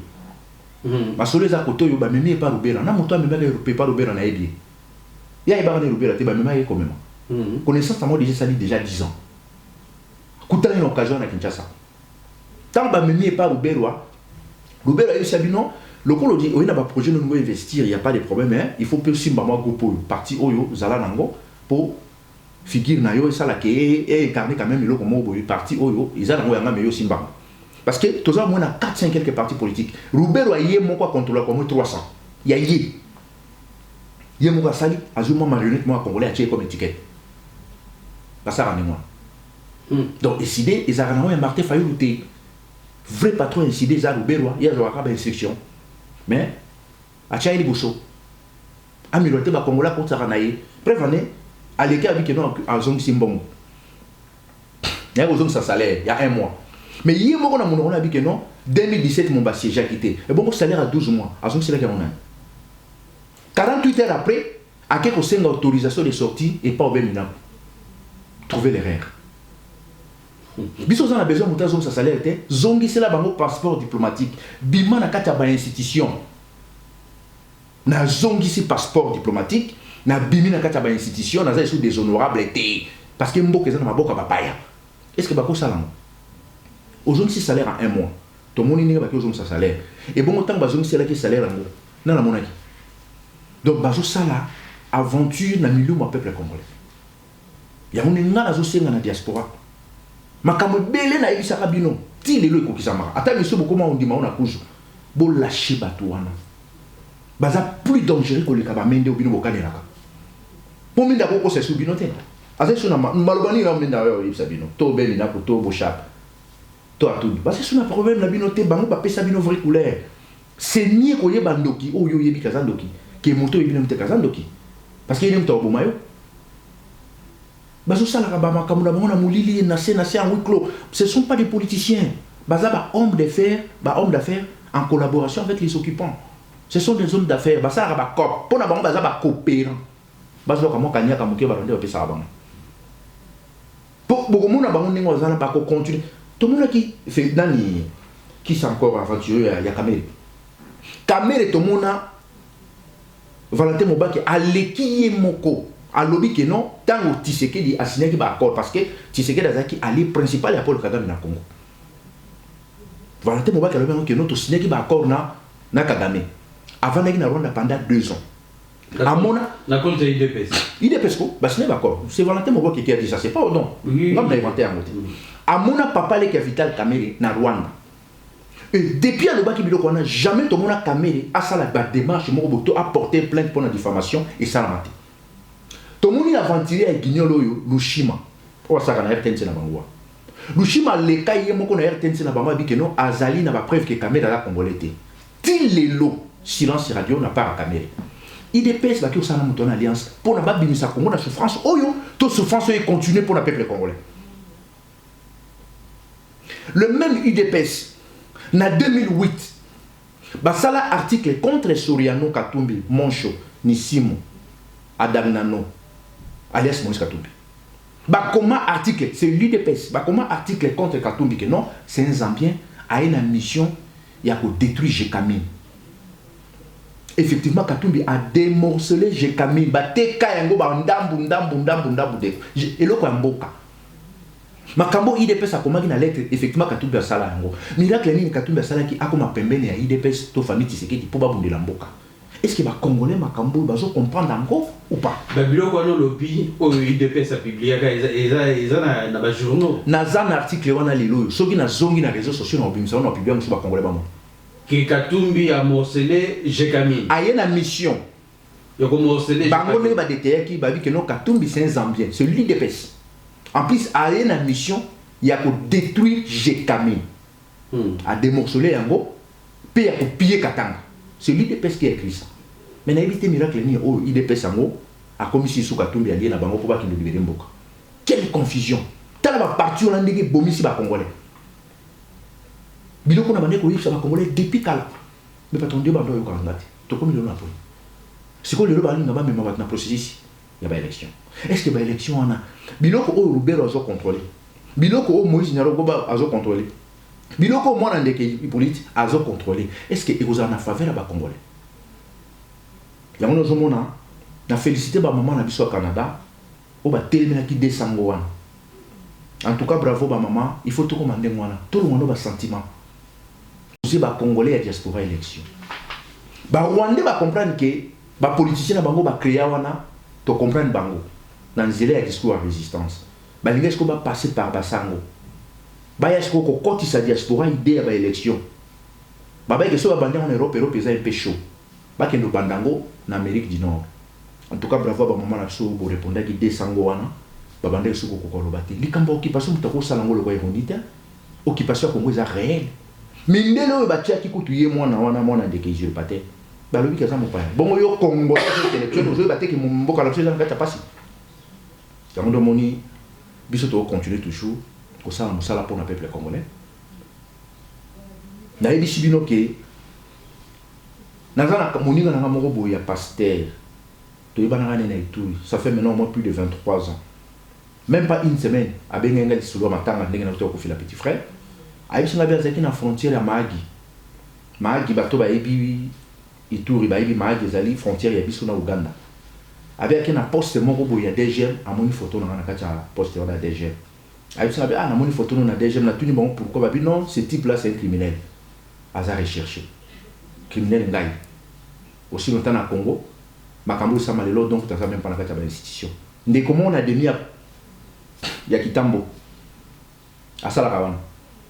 Ba solo za koto yo ba memi pa Roubero. Na moto amema le pa Roubero na ebi. Ya iba na Roubero te ba mema ye komema. Connaissance à moi déjà 10 ans. Kutana une occasion na Kinshasa. Tant que je ne pas Roubero a eu Sabino, le col dit, il y a un projet de nous investir, il n'y a pas de problème, hein? Il faut que si maman groupe parti Oyo, Zala Nango, pour figure Nayo et ça là qui est incarné quand même le comme parti Oyo, ils ont un meilleur Simba. Parce que tous les on a 4-5 quelques partis politiques. Roubero a eu mon quoi contre la comme 300. Il y a eu. Il y a mon sali, azuma marionnette moi congolais a tiré comme étiquette. Pas ça moi. Donc décidé, ils ont un Martin Fayulu vrai patron incidé za Roubero il y a une instruction mais a tchaïli bosso a miloté ba Congola pour tsaranaye prévené à l'écart avec non en zone simbongo il y a zone sa salaire il y a 1 mois mais il y a mon na mon avec non 2017 mon bassier j'ai quitté et bon salaire à 12 mois à zone c'est là qu'on a 48 heures après à quelque chose d'autorisation de sortie et pas au Bénin trouver l'erreur. Biso on a besoin de monter sa salaire était zongi c'est là bango passeport diplomatique bima na kata ba institution na zongi c'est passeport diplomatique na bimi na kata ba institution na za sous des honorables été parce que mboka za na maboka papaya est-ce que bako salango aujourd'hui c'est salaire en 1 mois tout le monde n'est pas que sa salaire et bon autant bazongi c'est là que salaire ngo na la monaki donc bazo sala aventure na milieu mon peuple congolais ya on ngana zo senga na diaspora makambo belé na ebisaka bino ti lelo ekokisama ata biso bokoma ondima ona kuzu bo lâcher bato wana baza plus dangereux que le kabamende obino bokanelaka po minda ko se subino te asa suna malobani na minda yo ibisa bino to beli na ko to bo chap to atu parce suna problème na bino te bango ba pesa bino vraie couleur c'est mieux ko yeba ndoki o yo yebi kazandoki ke moto yebino mte kazandoki parce que il est mto bomayo bazo sala kabama kamuna bangona mulili na se en huis clos ce sont pas des politiciens baza ba hommes d'affaires en collaboration avec les occupants ce sont des hommes d'affaires baza ba cop pona bango baza ba coopérant bazo kamo kanya kamuke ba rende opesa bango pour beaucoup mona bango ningo zana ba ko continuer tout le monde qui fait nani qui s'est encore aventureux ya Kamere tout le monde Valentin Mobaki aleki moko alobi que non tant que Tshisekedi a signé un accord parce que Tshisekedi a dit allié principal à Paul Kagame na Congo. Valentin Mobaki alobi que non to signé un accord na Kagame avant d'aller na Rwanda pendant 2 ans. amona na compte IDPS. IDPS ko bah ce n'est pas d'accord. C'est Valentin Mobo qui a dit ça, c'est pas non. Oui. On a inventé un mot. Amona papa le Vital Kamerhe na Rwanda. Et depuis le bas qui on a jamais tout monde a Kamerhe à ça la démarche Moboto a porté plainte pour la diffamation et ça la maté. Tout le monde a aventuré à Guignolo Lushima. Pour ça qu'on a RTNC na Bangwa. Lushima le cas yé moko na RTNC na Bangwa bi que non azali na ba preuve que Kamerhe la congolais té. Til les lots silence radio n'a pas à Kamerhe. IDPS va qui au mon alliance pour ne pas bimisa Congo la souffrance oyo toute souffrance est continuer pour le peuple congolais. Le même IDPS na 2008 basala article contre Soriano Katumbi Moncho Nisimo Adagnano alias Moïse Katumbi. Bah comment article c'est l'IDPS bah comment article contre Katumbi que non c'est un Zambien a une mission il y a pour détruire Jekami. Effectivement Katumbi a démorcelé Jekami bateka yango ba ndambu de eloko ya mboka makambo IDPS akomaki na lettre effectivement Katumbi a sala yango miracle nini Katumbi a sala ki akoma pembeni ya IDPS to famille Tshisekedi po babundela mboka. Est-ce que ba congolais makambo bazo comprendre encore ou pas? Ba biloko wana lobi o IDPS a publié eza na ba journaux na zan article wana lelo soki na zongi na réseaux sociaux na obimisa wana publié musu ba congolais ba mo que Katumbi a morcelé Jekami. Aye na mission. Il a morcelé Jekami. Bango ba détaillé qui ba dit que non Katumbi c'est un Zambien, c'est l'IDPS. En plus aye na mission il y a pour détruire Jekami. A démorceler yango puis a pour piller Katanga. C'est l'IDPS qui a écrit ça. Mais na évité miracle ni oh IDPS yango a commis sous Katumbi allié na bango pour pas qu'il nous libérer mboka. Quelle confusion. Tala ba parti on ndenge bomisi ba congolais. Biloko na bandeko yisa ba congolais depuis kala. Mais pas ton débat do yo kangati. To komi lo na po. Siko lelo ba linga ba mema ba na processus ya ba élection. Est-ce que ba élection on a biloko o Robert azo contrôler. Biloko o Moïse Nyarogbo ba azo contrôler. Biloko mo na ndeke Hippolyte azo contrôler. Est-ce que ekozala na faveur ba congolais? Ya mono zo mona na féliciter ba maman na biso au Canada o ba telemena ki desango wana. En tout cas bravo ba maman, il faut tout commander moi là. Tout le monde a sentiment. Vous ba congolais à diaspora élection. Ba Rwandais ba comprendre que ba politiciens na bango ba créer wana to comprendre bango. Dans nzela ya discours à résistance. Ba linga ko ba passer par basango. Ba ya ko koti sa diaspora idée ya ba élection. Ba ba que so ba bandé en Europe eza un peu chaud. Ba ke no bandango na Amérique du Nord. En tout cas bravo ba maman na so bo répondre ki desango wana. Ba bandé so ko kolobati. Likambo occupation mutako salango le ko irondite. Occupation Congo eza réel. Mindelo batia ki kutuye mwana wana ndeke je paté. Ba lobi kaza mopaya. Bongo yo Congo élection zo baté ki mboka la chose na kata pasi. Yango moni biso to continuer toujours ko sala musala pour le peuple congolais. Na ebisi bino ke nazana moninga na moko boya pasteur. To yebana na Ituri. Ça fait maintenant au moins plus de 23 ans. Même pas une semaine, à Bengenga di Solo matanga ndenge na ko fila petit frère. Aïbisi na biazaki na frontière ya Mahagi. Mahagi bato ba ebi Ituri ba ebi Mahagi ezali frontière ya biso na Uganda. Avec na poste moko boya ya DGM amoni photo na kati ya poste na DGM. Aïbisi na ba na moni photo na DGM na tuni bon pourquoi ba bi non ce type là c'est un criminel. Aza recherché. Criminel ngai. Aussi longtemps na Congo, makambo sama lelo donc taza même pas na kati ya institution. Ndé comment on a demi ya kitambo asala kawana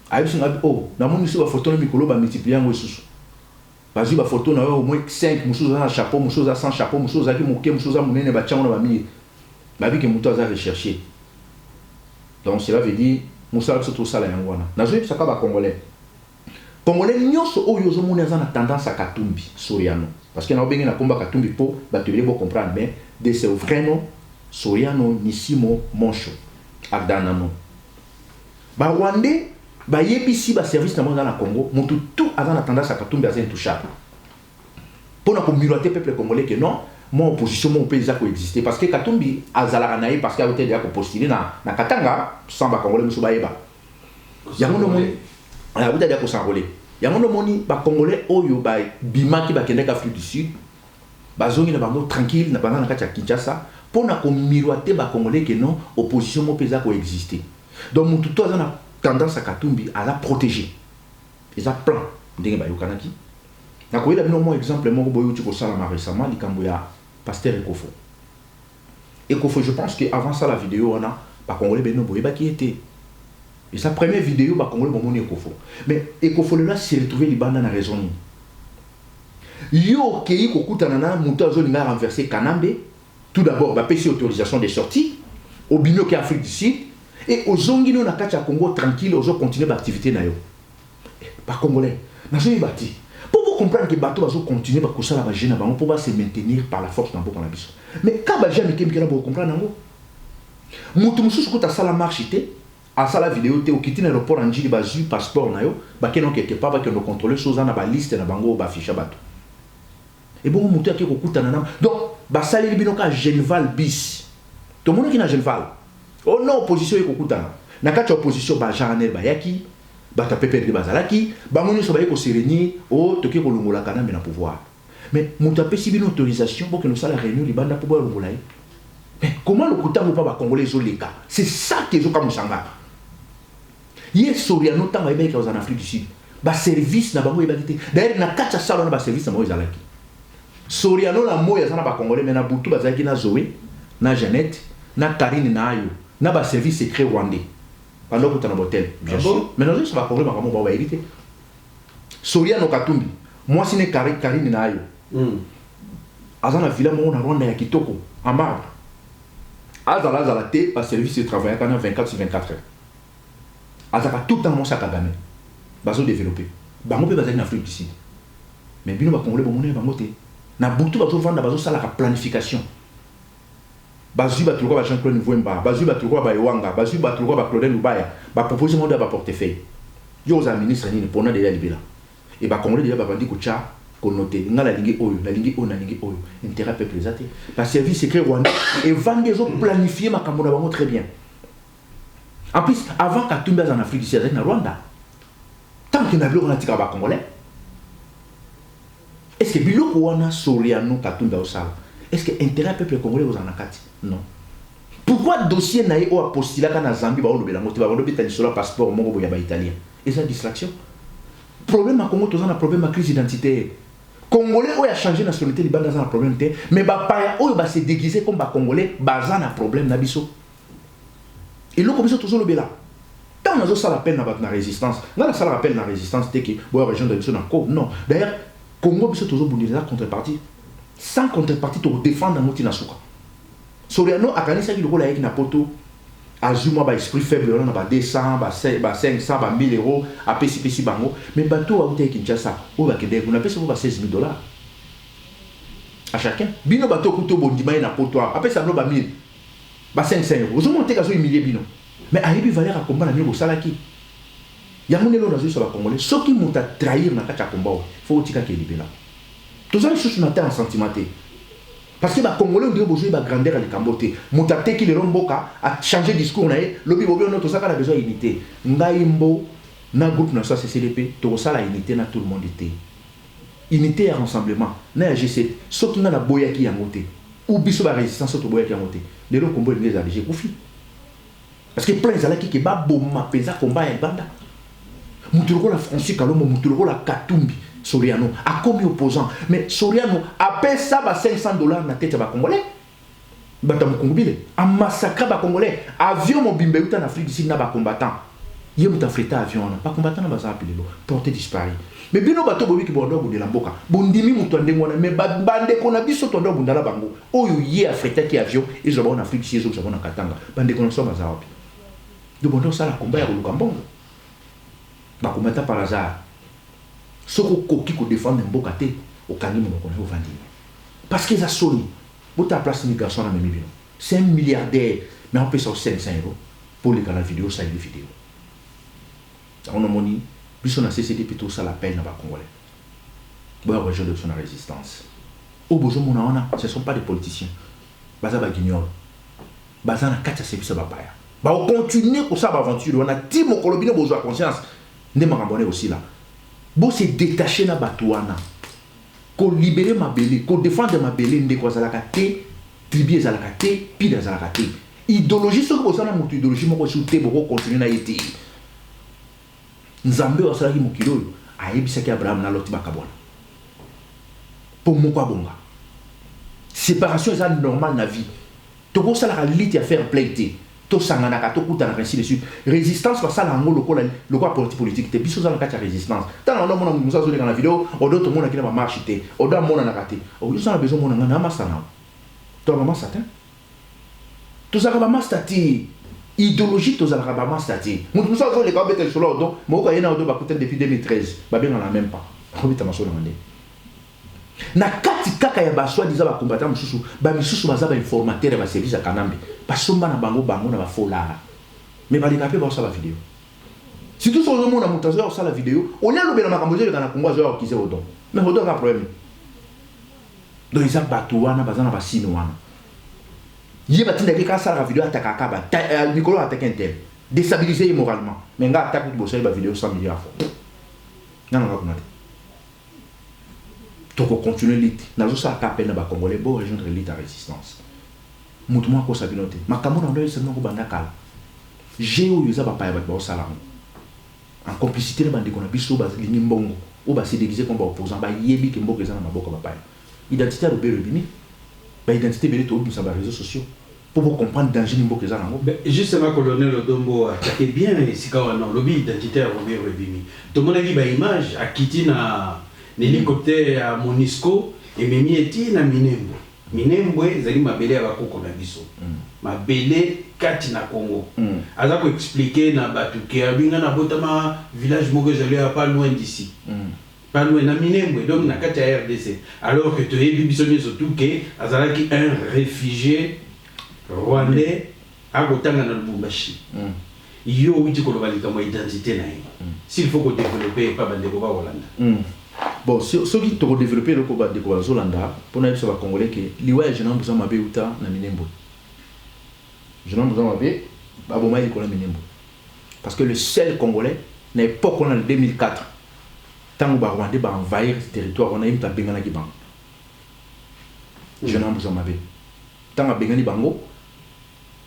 ayibiso ngabi oh na moni so ba photo na mikolo ba multiplier ngo susu bazui ba photo na au moins 5 musuza na chapeau musuza sans chapeau musuza ki moke musuza munene ba tchango na ba mi ba bi ke muto aza recherché donc cela veut dire musala so to sala yango wana na zo yebisa ka ba congolais nyonso oyo zo moni aza na tendance à Katumbi Soriano parce que na obengi na komba Katumbi po ba te bo comprendre mais de ce vrai nom Soriano Nisimo Moncho Agdanano. Ba Rwandais, ba yebisi ba service na dans Congo, mutu tout avant la tendance à Katumbi à intouchable. Pour na communauté peuple congolais que non, mon opposition mon pays a coexisté parce que Katumbi azala naï parce qu'il a été déjà postulé na Katanga sans ba congolais musu ba yeba. Yango no moni, ala buta déjà ko s'enrôler. Yango no moni ba congolais oyo ba bima ki ba kende ka Afrique du Sud. Ba zongi na bango tranquille na bana na kati ya Kinshasa. Pour na miroiter ba congolais que non opposition mo pesa coexister donc mutu to azana tendance à Katumbi à la protéger ils a plan ndenge ba yokanaki na koyela bino mo exemple moko boyo ti ko sala ma récemment likambo ya pasteur Ekofo. Ekofo, je pense qu'avant ça, la vidéo, on a, pas Congolais, ben non, qui était. Et sa première vidéo, bah, Congolais, bon, Ekofo. Mais Ekofo, là, s'est retrouvé les bandes dans la raison. Yo, Kei, Kokutanana, Moutazo, il a renversé Kanambe. Tout d'abord, bah, PC autorisation des sorties. Au Bino, qui est Afrique du Sud. Et aux Zongino, na Kacha Congo, tranquille, aux autres continuer l'activité. Pas Congolais. Nazo, bâti. Pour vous comprendre que les bateaux vont continuer, pour se maintenir par la force dans le Bokanabiso. Mais quand les gens ne comprennent pas, Moutoussou, quand tu as la marche, à la vidéo, tu as quitté l'aéroport en Djili, tu as un passeport, tu as quelque part, tu as contrôlé les choses, tu as une liste, tu as un fichier. Et bon, Moutou, tu as un donc, ça les binoka Genval bis. Tout le monde qui est Genval. Oh non, opposition est Kokutana. Nakati opposition, Janel Bayaki, Bata Pepe de Bazalaki, Bamoni Sobaye ko Sereni, oh, Toki Kolungola Kana, mais na pouvoir. Mais Moutou a une autorisation pour que nous salles réunions, les bandes pouvoir le moulaï. Mais comment le Kouta ne peut pas Congolais les cas? C'est ça qui est comme Moussanga. Hier, Soriano, tant que en Afrique du Sud, le service n'a pas été. D'ailleurs, na Kacha Salon, le service n'a pas été. Soriano, la moya, ça n'a pas Congolais, mais na Boutou, Bazaki, na Zoé, na Jeannette, na Karine, na Ayo, na ba service secret rwandais. Pendant que tu as un hôtel, bien sûr. Mais non, ça va Congolais, mais on va hériter. Soriano Katumbi, moi, si n'est Karine, na Ayo. Azana villa, mon Rwanda, ya Kitoko, en marbre. Azala, Azala, te, ba service de travail, 24 sur 24 heures. Azaka tout le temps, mon sac à gagner. Bazo développé. Bango peut baser en Afrique du Sud. Mais bino ba Congolais, bon, on bango te. Na Boutou, bazo vendre, bazo ça la planification. Bazu ba tulko ba Jean-Claude Nwemba, bazu ba tulko ba Ewanga, bazu ba tulko ba Claudel Lubaya, ba proposer mon ba portefeuille. Yo za ministre ni pona de la libéla. Et ba Congolais déjà ba bandi ko cha ko noter nga la ligue oyo, la ligue oyo na ligue oyo. Intérêt peuple zaté. La service secret rwandais et vendre les autres planifier ma kamona bango très bien. En plus, avant Katumbi en Afrique du Sud, dans Rwanda, tant que Nabilo on a tika ba Congolais. Est-ce que Biloko wana Soriano Katumbi au sala? Est-ce que intérêt peuple congolais vous en a quatre? Non. Pourquoi dossier naïe ou apostila quand Zambie va au Lobela motiva va l'hôpital sur le passeport mongo boya ba italien? Et ça distraction. Problème à Congo tous un problème à crise identitaire. Congolais ou a changé nationalité liban dans un problème té, mais ba paya ou ba se déguiser comme ba Congolais bazan a problème na biso. Et l'on commence toujours le Lobela. Tant on a ça la peine na résistance. Là ça la rappelle na résistance té qui boya région de biso na ko. Non. D'ailleurs Congo biso toujours bundisa contrepartie. Sans contrepartie pour défendre la multinationale. Soriano a gagné ça qui le rôle avec Napoto. Azuma ba esprit faible, on a ba 200, ba 500, ba 1000 euros, à PCPC bango. Mais bateau a outé Kinshasa, au va Québec, on a payé ça 16 000 $. À chacun. Bino bateau couteau bondima na poto, après ça ba 1000, ba 500 euros. Vous montez qu'à humilié bino. Mais à Ebi Valère a combat la mieux au salaki. Yamone lo nazo sur la Congolais. Ce qui monte à trahir na kacha combat, faut tika qui libéra. Tous les choses sont en sentimenté. Parce que les Congolais ont besoin de grandeur à l'écamboté. Moutate qui les romboka a changé de discours. Lobby Bobi on a tous a besoin d'unité. Ngaimbo, na groupe na CCDP, tout ça la unité na tout le monde était. Unité et rassemblement. Na G7, sauf qu'il y a la boya qui a monté. Ou biso la résistance au boya qui a monté. Les gens combat les alléger conflit. Parce que plein zala qui ba bomba pesa combat et banda. Mutuloko la Francis Kalombo, mutuloko la Katumbi. Soriano a commis opposant, mais Soriano appelle ça $500 dans la tête de Congolais. Batam Congolais, a massacré les Congolais. Avion mobimbe en Afrique d'ici n'a pas combattant. Il y a un affrété avion, pas combattant, n'a pas appelé l'eau, porté disparu. Mais bien au bateau bobi qui bondo de la boca. Bondimi moutonde ngwana, mais bande qu'on a biso tondo bundala bango. Oh yé affrété qui avion, ils ont en Afrique d'ici, ils ont en Katanga. Bande qu'on soit bazapi. De bondo ça la combat à Lukambongo. Bah combattant par hasard. Ce qui défend un beau côté, au canime, on connaît au vendime. Parce qu'ils ont sonné. Vous avez place de garçon à la même vidéo. C'est un milliardaire, mais on peut sortir 500 € pour les canaux vidéo, ça y est, vidéo. On a moni, puis on a CCD, puis tout ça la peine dans le Congolais. Bon, on va jouer de son résistance. Au besoin, ce ne sont pas des politiciens. Baza va guignol. Baza na 4 services à Bapaya. On continue pour ça, aventure. On a dit mon colobine, besoin de conscience. Ne m'a abonné aussi là. Bon, c'est détaché na batouana. Qu'on libère ma belle, qu'on défende ma belle, ne quoi zalakate, tribu zalakate, pile zalakate. Idéologie, ce que vous avez mon idéologie, mon consulté, beaucoup continuer à été. Nzambe wa salaki mokilo, a ebisaki Abraham na loti bakabona. Pour mon quoi bonga. séparation est normale dans la vie. Tu as la réalité à faire plaiter. Tu as ainsi de suite. Résistance, c'est ça, le politique. Tu as besoin de la résistance. Tu as besoin de la vidéo, ou d'autres monde qui n'a marché, ou d'autres monde n'a raté. Ou tu as besoin de la masse. Tu as besoin de la tu as besoin de idéologie, tu as besoin de la nous avons les gars qui sont là, donc, moi, je suis depuis 2013. Je ne sais même pas. Je ne sais pas. Na kati kaka ya baswa diza ba combattant mususu ba misusu baza ba informateur ba service ya Kanambe basomba na bango na ba fola mais ba likape ba sa ba vidéo surtout sur le monde na mutazo ya sa la vidéo on a lobela makambo je kana kongo zo ya kize odo mais odo ka problème donc ils a batu wana bazana ba sino wana ye batinda ke ka sa la vidéo ataka ka ba Nicolas attaque intel déstabiliser moralement mais nga attaque bo sa ba vidéo 100 millions fois nana ka kunate donc on continue l'élite. Nous avons ça à peine à Congolais pour rejoindre l'élite à résistance. Moutouman ko sabinote. Makamona ndo seulement ko bandakala. Géo yuza ba paya ba salamu. En complicité na bande ko na biso ba lini mbongo. O ba se déguiser comme ba opposant ba yebi ke mboko ezana maboko ba paya. Identité de Bérubini. Ba identité belé to sur les réseaux sociaux. Pour comprendre danger ni mboko ezana ngo. Justement colonel Odombo attaqué bien ici quand on lobby identitaire au Bérubini. Tout le monde a vu ba image à Kitina l'hélicoptère à Monisco et Memi eti na Minembwe. Minembwe zali mabele ya bakoko na biso. Mabele kati na Congo. Aza ko expliquer na batuke abinga na botama village moko zali pas loin d'ici. Pas loin na Minembwe donc na kati ya RDC. Alors que tu es biso surtout que azala ki un réfugié rwandais a gotanga na Lubumbashi. Yo uti ko lobalika mo identité na ye. S'il faut ko développer pas bandeko ba Hollande. Bon, ceux qui ont développé le combat de Zolanda, pour nous, les Congolais, que l'Iwa, je n'ai pas besoin de Uta na Minembwe. Je n'ai pas besoin de Baboma et Minembwe. Parce que le seul Congolais, n'est pas qu'on a en 2004, tant que Rwandais va envahir ce territoire, on a eu un Bengana Gibango. Je n'ai pas besoin de tant que Bengani Bango,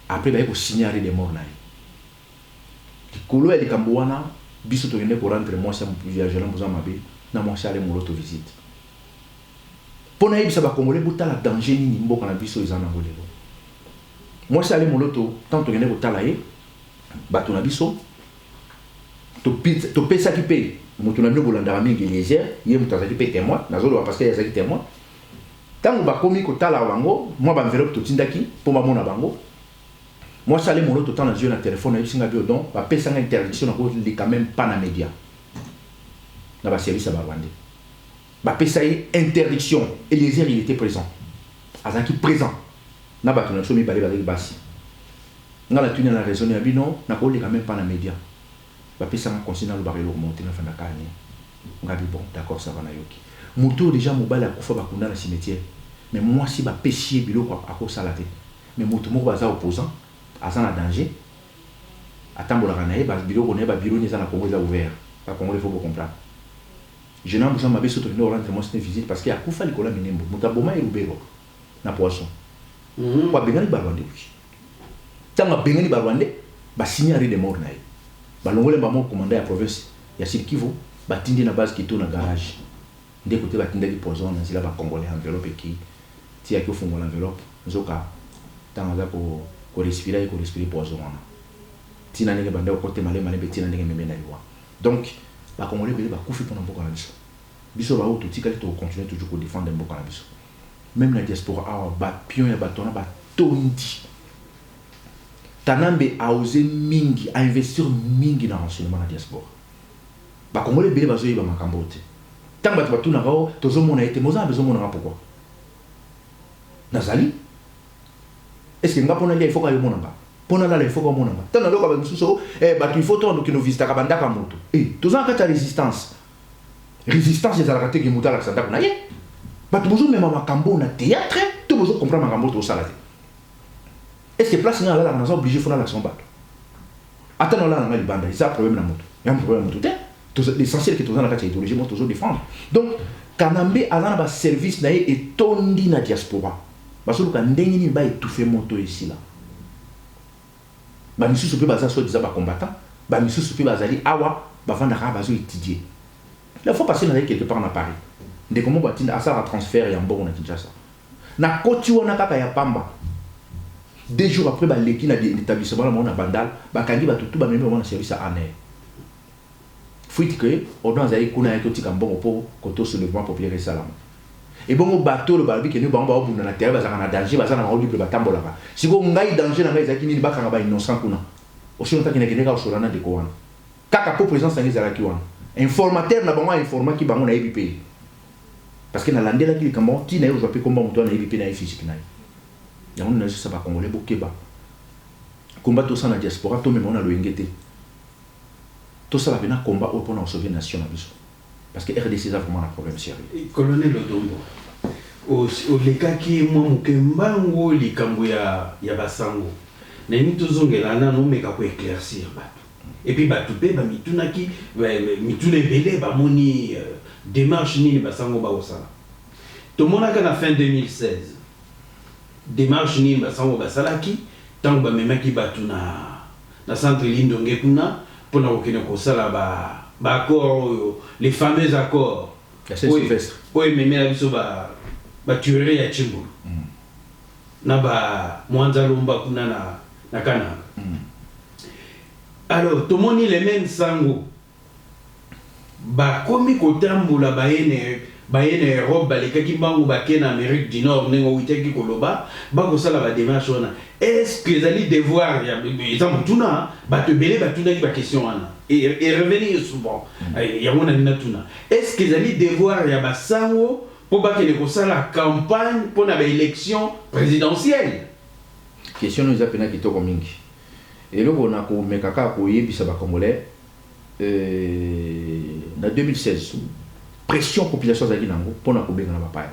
après, il faut signer des morts. Le Kolo et le Kambouana, biso to yende ko rentrer moi ça je n'ai pas besoin de na mon chale moloto visite pona yebisa ba congolais botala danger ni mboka na biso ezana ngolelo moi chale moloto tant to ngene botala ye bato na biso to pesa ki pe mutu na bino bolanda mingi légère ye mutu azaki pe témoin nazolo parce que yazaki témoin tant ba komi ko tala bango moi ba enveloppe to tindaki po ba mona bango moi chale moloto tant na jeu na téléphone na singa biodon ba pesa nga interdiction na ko li quand même pas na média dans le service à Barwandé. Interdiction. Eliezer, il était présent. Azaki présent. N'a pas de balé avec Bassi. N'a la tune la raison, il a dit non, n'a pas quand même pas dans les médias. Bapesa un conseil dans le baril remonté dans la fin de la carrière. On a dit bon, d'accord, ça va na yoki. Mouto déjà mobile à Koufa Bakunda dans le cimetière. Mais moi, si va pêcher bilo à cause salate. Mais Mouto Mou baza opposant, Azan a danger. Attends, bon, la ranaï, bilo on est, bilo n'est pas la Congo ouvert. La Congo, il faut comprendre. Je n'ai pas besoin de me faire rendre moi cette visite parce qu'il y a Koufa Nicolas Minembo, Moutaboma et Rubero, na poisson. Kwa Bengani Barwande, oui. Tant que Bengani Barwande, va signer des morts. Balongole ba mo commandant la province, ya Sud Kivu, ba tindi na base qui tourne na garage. Dès côté ba tindi poison, na zila ba congolais enveloppe qui ti a ki fungo l'enveloppe, nzoka tant za ko respirer poison. Tina ndenge banda ko côté malé betina ndenge memena liwa. Donc ba congolais bele ba kufi pona mboka na biso biso ba auto tikali to continuer toujours ko défendre mboka na biso même la diaspora ba pion ya batona ba tondi Kanambe a osé mingi a investir mingi dans renseignement na diaspora ba congolais bele ba zo yeba makambo te tant ba tu na ro tozo mona été moza bezo mona pourquoi nazali est-ce que ngapona il faut ka yo mona ba pona la faut comme on a tant alors avec nous il faut tourner que nous visitons kabanda kamoto tous en cas résistance des alakate qui muta la santa kuna ye tu besoin même makambo na théâtre tu besoin comprendre makambo to salate est-ce que place na la na obligé faut na l'action bato attends là na libanda ça problème na moto y a un problème moto l'essentiel que tous en cas idéologie moi toujours défendre donc Kanambe azana ba service na et tondi na diaspora parce que ndenge ni ba étouffer moto ici là ba misusu pe baza so disant ba combattant ba misusu pe bazali awa ba vanda ka bazo étudier il faut passer dans quelque part à Paris de comment batinda asa transfert et en bon na Kinshasa na koti wana kaka ya pamba 2 jours après baleki na l'établissement na bandal bakangi batutu ba même na service à aner fuite que on a zaï kuna yato tika mbongo po koto soulèvement populaire salam et bon bateau le balbi que nous bango ba bunda na terre bazaka na danger bazana na libre batambola ka siko ngai danger na ngai zaki ni bakanga ba innocent kuna aussi longtemps qu'il n'est pas de quoi kaka po présence dans les wana informateur na bango informa ki bango na EBP parce que na landela ki kambo ti na yo jope komba muto na EBP na physique na ya on na ça ba congolais bokeba combat to ça na diaspora to même on a le ngete tout ça va combat au pour na sauver nation na biso parce que RDC a vraiment un problème sérieux colonel Odombo au lekaki mwa mukembango likambo ya basango na ni tozongela na no meka ko éclaircir bato et puis bato pe ba mitunaki mitune belé ba moni démarche nini basango ba osala to monaka na fin 2016 démarche nini basango basalaki tango ba memaki bato na centre Lindonge kuna pona okene ko sala ba accords, les fameux accords. Oui, mais la biso ba tuerie ya Chimbo. Na ba Mwanza Lomba kuna na Kana. Alors, tout le monde les mêmes sango. Ba komi kotambola baene Europe balekaki bango bakena Amérique du Nord nengo witeki koloba ba ko sala ba démarche wana. Est-ce que les allez devoir ya exemple tuna ba te belé ba tuna ba question wana. Et revenir souvent. Est-ce qu'ils allaient devoir y basango pour pas que la campagne pour la élection présidentielle? Question nous appelle qui toko mingi. Et là on a ko mekaka ko yebisa ba congolais en 2016 pression population zaki nango pour na ko benga na ba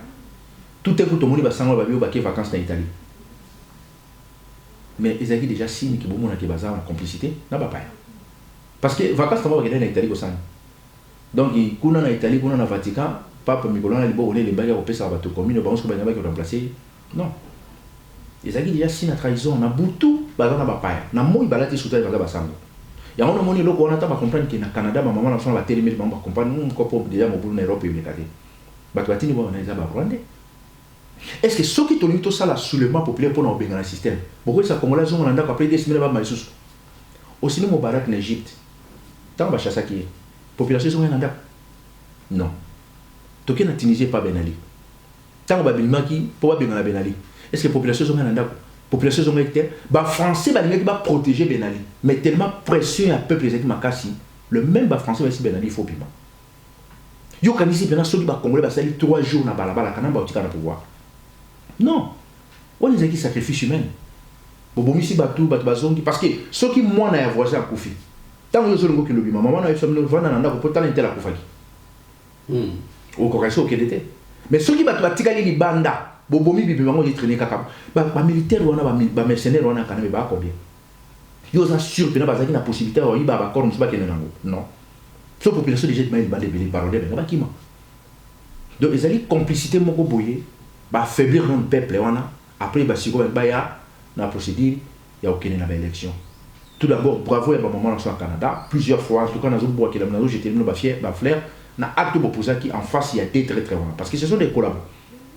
tout est pour tout monde basango ba bio ba ke vacances en Italie. Mais ils avaient déjà signé que bon on a ke bazar en complicité na ba parce que vacances on va regarder en Italie au sein donc il kuna en Italie kuna na Vatican papa Mikolo na libo on les baga au pesa bato commune ba on se ba nga remplacer non ils avaient déjà signé la trahison na butu ba na ba na moi balati souta ba basango ya on moni loko on attend ba comprendre que na Canada ba maman na son ba télémé ba comprendre nous ko pop déjà mo bulu na Europe et kati ba to batini ba na za ba rwandais est-ce que ceux qui tolini tout ça la soulèvement populaire pour na benga na système pourquoi ça congolais on anda après 10 semaines ba maïsus aussi no Mubarak en Égypte tant ba chassa qui population sont en anda non toké na Tunisie pas Benali tant ba bilmaki pour ba benga Benali est-ce que population sont en anda population sont été ba français ba ngaki ba protéger Benali mais tellement pression à peuple ezaki makasi le même ba français ba si Benali faut piment yo kanisi bena soki ba congolais ba sali 3 jours na balabala kana ba otika na pouvoir non on ezaki sacrifice humain bobomisi bato bazongi parce que soki mwana ya voisin akufi tant que zo ngoki lobi maman na yeso mino vana na ndako potala intela kufaki o ko kaso kedete mais soki bato batikali libanda bobomi bibi bango li traîner kaka ba militaire wana ba mercenaire wana kana ba combien yo za sûr pena bazaki na possibilité o iba ba corps musuba kene nango non so population déjà de ba lebeli parole ba kima donc ils allaient complicité moko boyer ba affaiblir notre peuple wana après ba siko ba ya na procédure ya okene na ba élection. Tout d'abord, bravo à ma maman au Canada, plusieurs fois, en tout cas, dans un bois qui est là, j'étais venu ma frère, na acte opposé qui en face, il y a été très très loin. Parce que ce sont des collaborateurs.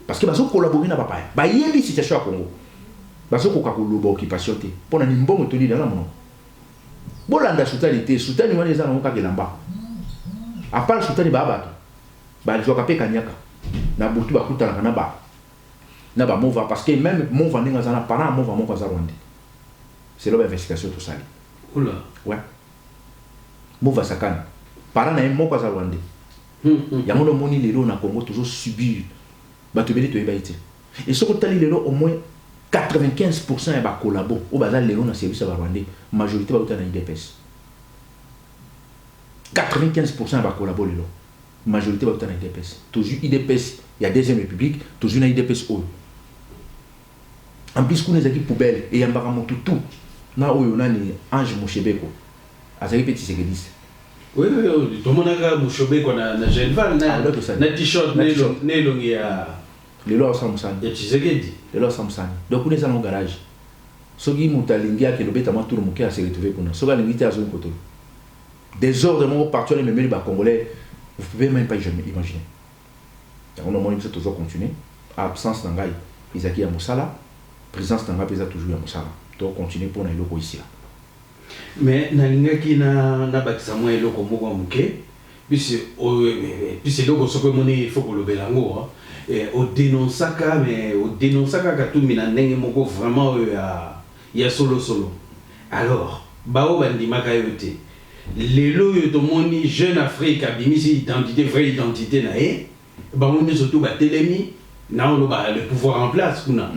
Parce que ils collaborent dans papa. Il y a des situations à Congo. Ils ont collaboré occupation. Pour un bon tenir dans la main. Bolanda soutalité, soutani wana eza na kelamba. À part soutani ba bato. Ba zo kapé kanyaka. Na butu ba kutana na ba. Na ba mova parce que même mova ninga za na pana mova moko za Rwanda. C'est l'investigation tout ça. Oula. Ouais. Mova sakana. Para na moko za Rwanda. Ya mono moni lelo na Congo toujours subir. Bato beli to ebaité. Et ce que tali lelo au moins 95% ya ba collabo au bazal lelo na service ba Rwanda. Majorité ba utana IDPS. 95% ba collabo lelo. Majorité ba utana IDPS. Toujours IDPS, il y a deuxième république, toujours na IDPS o. En plus qu'on est équipe poubelle et yambaka motutu. Na oyo nani Ange Moshebeko. Azali petit séqueliste. Oui, tout le monde a Moshebeko na Genval na t-shirt ne longi ya le lo Samsung. Ya Tshisekedi. Le lo Samsung. Donc on est dans le garage. Soki mutalingia ke lobeta maturu moke a se retrouver kuna. Soka lingita azo koto. Désordre mon partout les mêmes ba congolais. Vous pouvez même pas jamais imaginer. On a moins toujours continuer. Absence d'angai. ezaki ya mosala présidence nanga peza toujours ya mosala to continuer pour na eloko ici là. Mais nalingaki na bakisa mwa eloko moko moke puisque eloko soko moni faut kolobela ngo o dénonçaka katumi na ndenge moko vraiment ya solo alors bao bandimaka yo te lelo yo tomoni Jeune Afrique abimisi vraie identité na ye bamoni surtout batelemi na le pouvoir en place kuna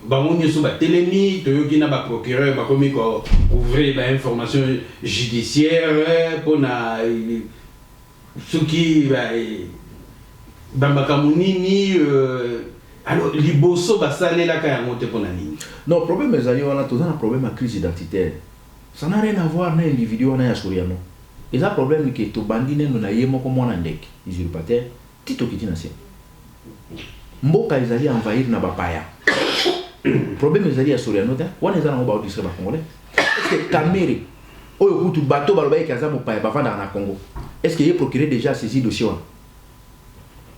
bamoni so batelemi toyoki na ba procureur bakomi ko ouvrir ba information judiciaire pona soki ba makamunini alors liboso basalelaka yango te pona nini. Non, problème ezali wana toza na problème à crise identitaire. Ça n'a rien à voir na individu wana ya Soriano. Eza problème ke to bandine no na ye moko mwana ndeke usurpateur tito kitina se. Mboka ezali envahir na bapaya. Problème ezali ya Soriano te wana ezala ngo ba auditeurs ba congolais. Est-ce que Kamere oyo kutu bato baloba kaza mopaya bavanda na Congo. Est-ce que ye procureur déjà saisi dossier wana?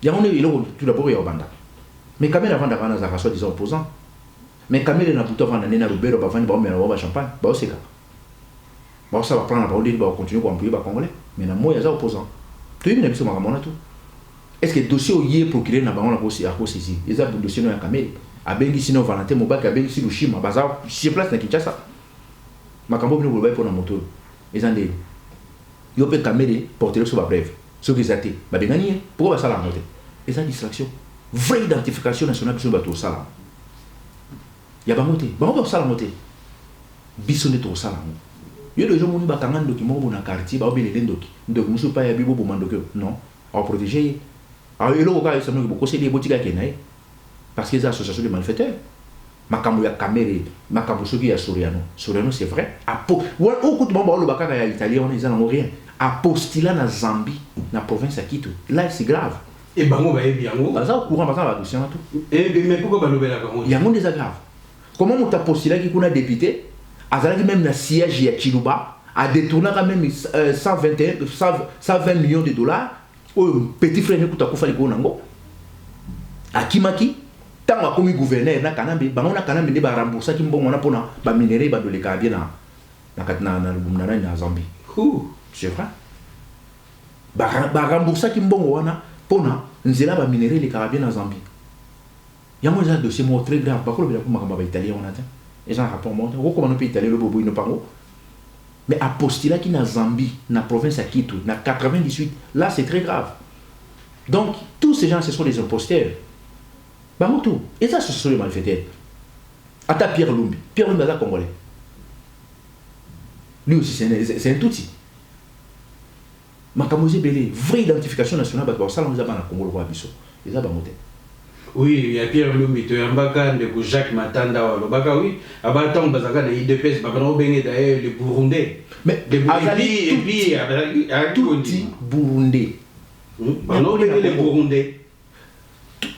Yango ne iloko tout d'abord ya banda. Mais Kamere avanda kana za kaswa disons opposant. Mais Kamere na buto avanda na Rubero bavandi ba mena ba champagne ba oseka. Ba ça va prendre la parole ba continuer ko employer ba congolais. Mais na moya za opposant. Tu y na biso makamona tout. Est-ce que dossier oye procureur na bango na ko saisir? Eza dossier no ya Kamere. Abengi sino Valentin Mobaka abengi si Lushima baza sur place na Kinshasa. Makambo bino boloba pour na moto. Ezande. Yo pe Kamere porter sur ba brève. Ce qui zate. Ba bengani pourquoi ba sala moté? Eza distraction. Vraie identification nationale sur bateau sala. Ya ba moté. Ba ba sala moté. Bisonné to sala. Yo le jomo ni ba kanga ndoki mo na quartier ba obele ndoki. Ndoki musu pa ya bibo bo mandoki. Non. A protéger. A yo lo ka ça no ko c'est des boutiques kenaï. Parce que les associations de malfaiteurs. Makambo ya Kamere, makambo soki ya Soriano. Soriano c'est vrai. Apo, ou coup de bombe le bakaka ya italien on est en rien. Apostila na Zambie, na province à Quito. Là c'est grave. Et bango ba yebi yango. Baza au courant baza ba dossier na tout. Et mais pourquoi ba lobela ka ngo? Yango déjà grave. Comment on t'a postila qui kuna député, azalaki même na siège ya Chiluba, a détourné quand même 120 millions de dollars. Oh petit frère ne kuta kufa liko nango. Akimaki tant que comme gouverneur na Kanambe bango na Kanambe de ba rembourser ki mbongo na pona ba minerai ba doleka bien na Zambie. C'est vrai. Ba rembourser ki mbongo wana pona nzela ba minerai le carabien na Zambie. Yango za dossier mo très grave ba ko le ba italien wana ta. Et ça rapport mo ko ko na italien le bobo ino pango. Mais apostila ki na Zambie na province à Quito na 98 là c'est très grave. Donc tous ces gens ce sont des imposteurs. Bamoto, et ça ce sont les malfaiteurs. Ata Pierre Lumbi est congolais. Lui aussi c'est un touti. Makamoze Belé, vraie identification nationale, ça on a dans Congo le Bisso. Et ça bamote. Oui, il y a Pierre Lumbi, tu as un baka de Jacques Matanda, le baka oui, abatant bazaka na IDPS, babano bengé d'ailleurs le Burundais. Mais et puis tout dit Burundais. Bano bengé les Burundais.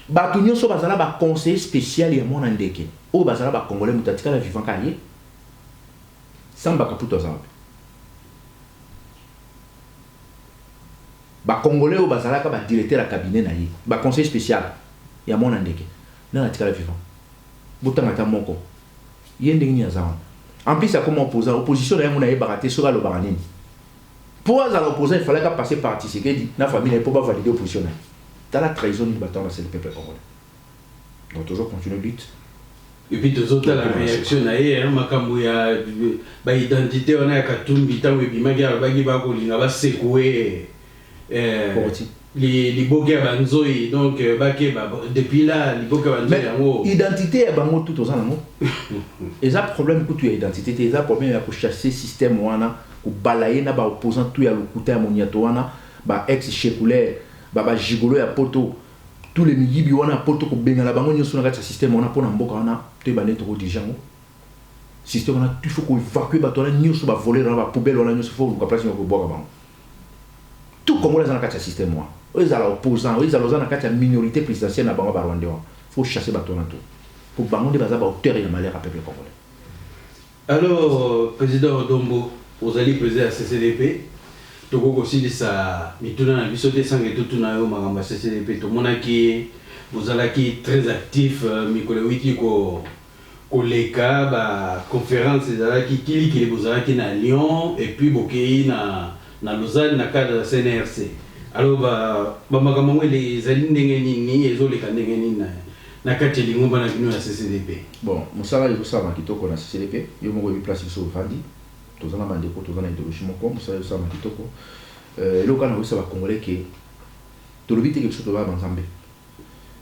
Bato nyonso bazala ba conseiller spécial ya mona ndeke o bazala ba congolais mutatika la vivant kaye samba kaputo za ba congolais o bazala ka ba directeur à cabinet na ye ba conseiller spécial ya mona ndeke na natika la vivant botanga ta moko yende ni azawa en plus ça comme opposition ya mona ye baraté sur le baranini pour azala opposant il fallait ka passer par Tshisekedi na famille pour pas valider opposition. Dans la trahison du bâton, c'est le peuple congolais. Donc toujours continuer lutte. Et puis tous autres la réaction naie makambo ya ba identité on a katumbi tango bimagia bagi ba ko linga ba secouer les boga banzoi donc baké depuis là les boga banzoi yango identité ya bango tout aux anamo. Et ça problème que tu as identité, c'est ça problème ya ko chasser système wana ko balayer na ba opposant tout ya lokuta ya moniato wana ba ex chekulaire baba gigolo ya poto tous les miyibi wana poto ko benga la bango nyoso na kati système wana pona mboka wana te ba neto dirigeant système wana il faut ko évacuer ba tola nyoso ba voler dans ba poubelle wana nyoso faut ko place ko boka bango tout comme les na kati système wana eux ala opposant eux ala na kati minorité présidentielle na bango ba rwandais faut chasser ba tola tout pour bango de baza ba hauteur ya malheur à peuple congolais. Alors président Dombo vous allez présider à CCDP toko kosilisa mituna na biso te sange tutuna yo magamba CCDP to monaki vous allez très actif mikolo wiki ko koleka ba conférence ezalaki kili vous allez na Lyon et puis bokei na Lausanne na cadre de la CNRC. Alors ba makambo les ndenge nini ezoleka ndenge nini na kati lingomba na bino ya CCDP. Bon, musala yosala kitoko na CCDP, yo moko bi place so vandi. Tozana mandeko tozana idéologie moko musala yosala kitoko. Loka na yosala congolais que tolobite quelque chose to ba banzambe.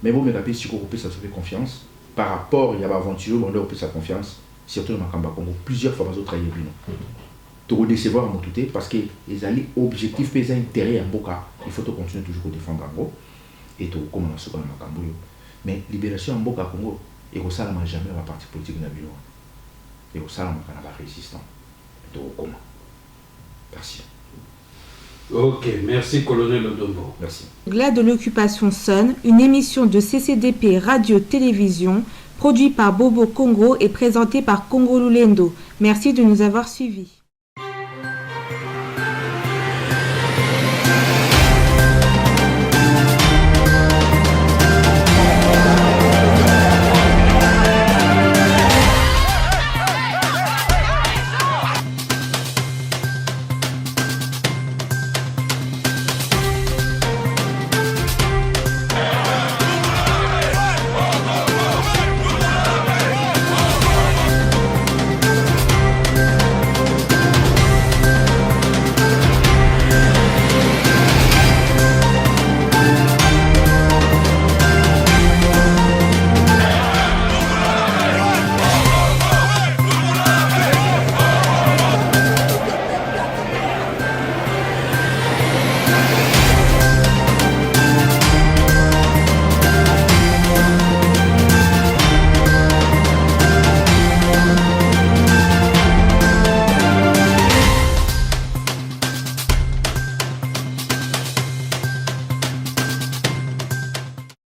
Mais bon, mais la piste, on peut s'assurer confiance par rapport, il y a aventure, on peut sa confiance, surtout dans Makamba Congo. Plusieurs fois, on a travaillé. Tu vas décevoir à mon touté parce que les alliés objectifs, les intérêts en Boka, il faut continuer toujours à défendre Congo et tu commences à Makambo. Mais libération en Boka Congo, et au Salama jamais la partie politique de Nabilo. Et au Salama, on va résistant. Et tu comment. Merci. Ok, merci colonel Odombo. Merci. Glas de l'occupation sonne, une émission de CCDP Radio-Télévision, produite par Bobo Congo et présentée par Congo Lulendo. Merci de nous avoir suivis.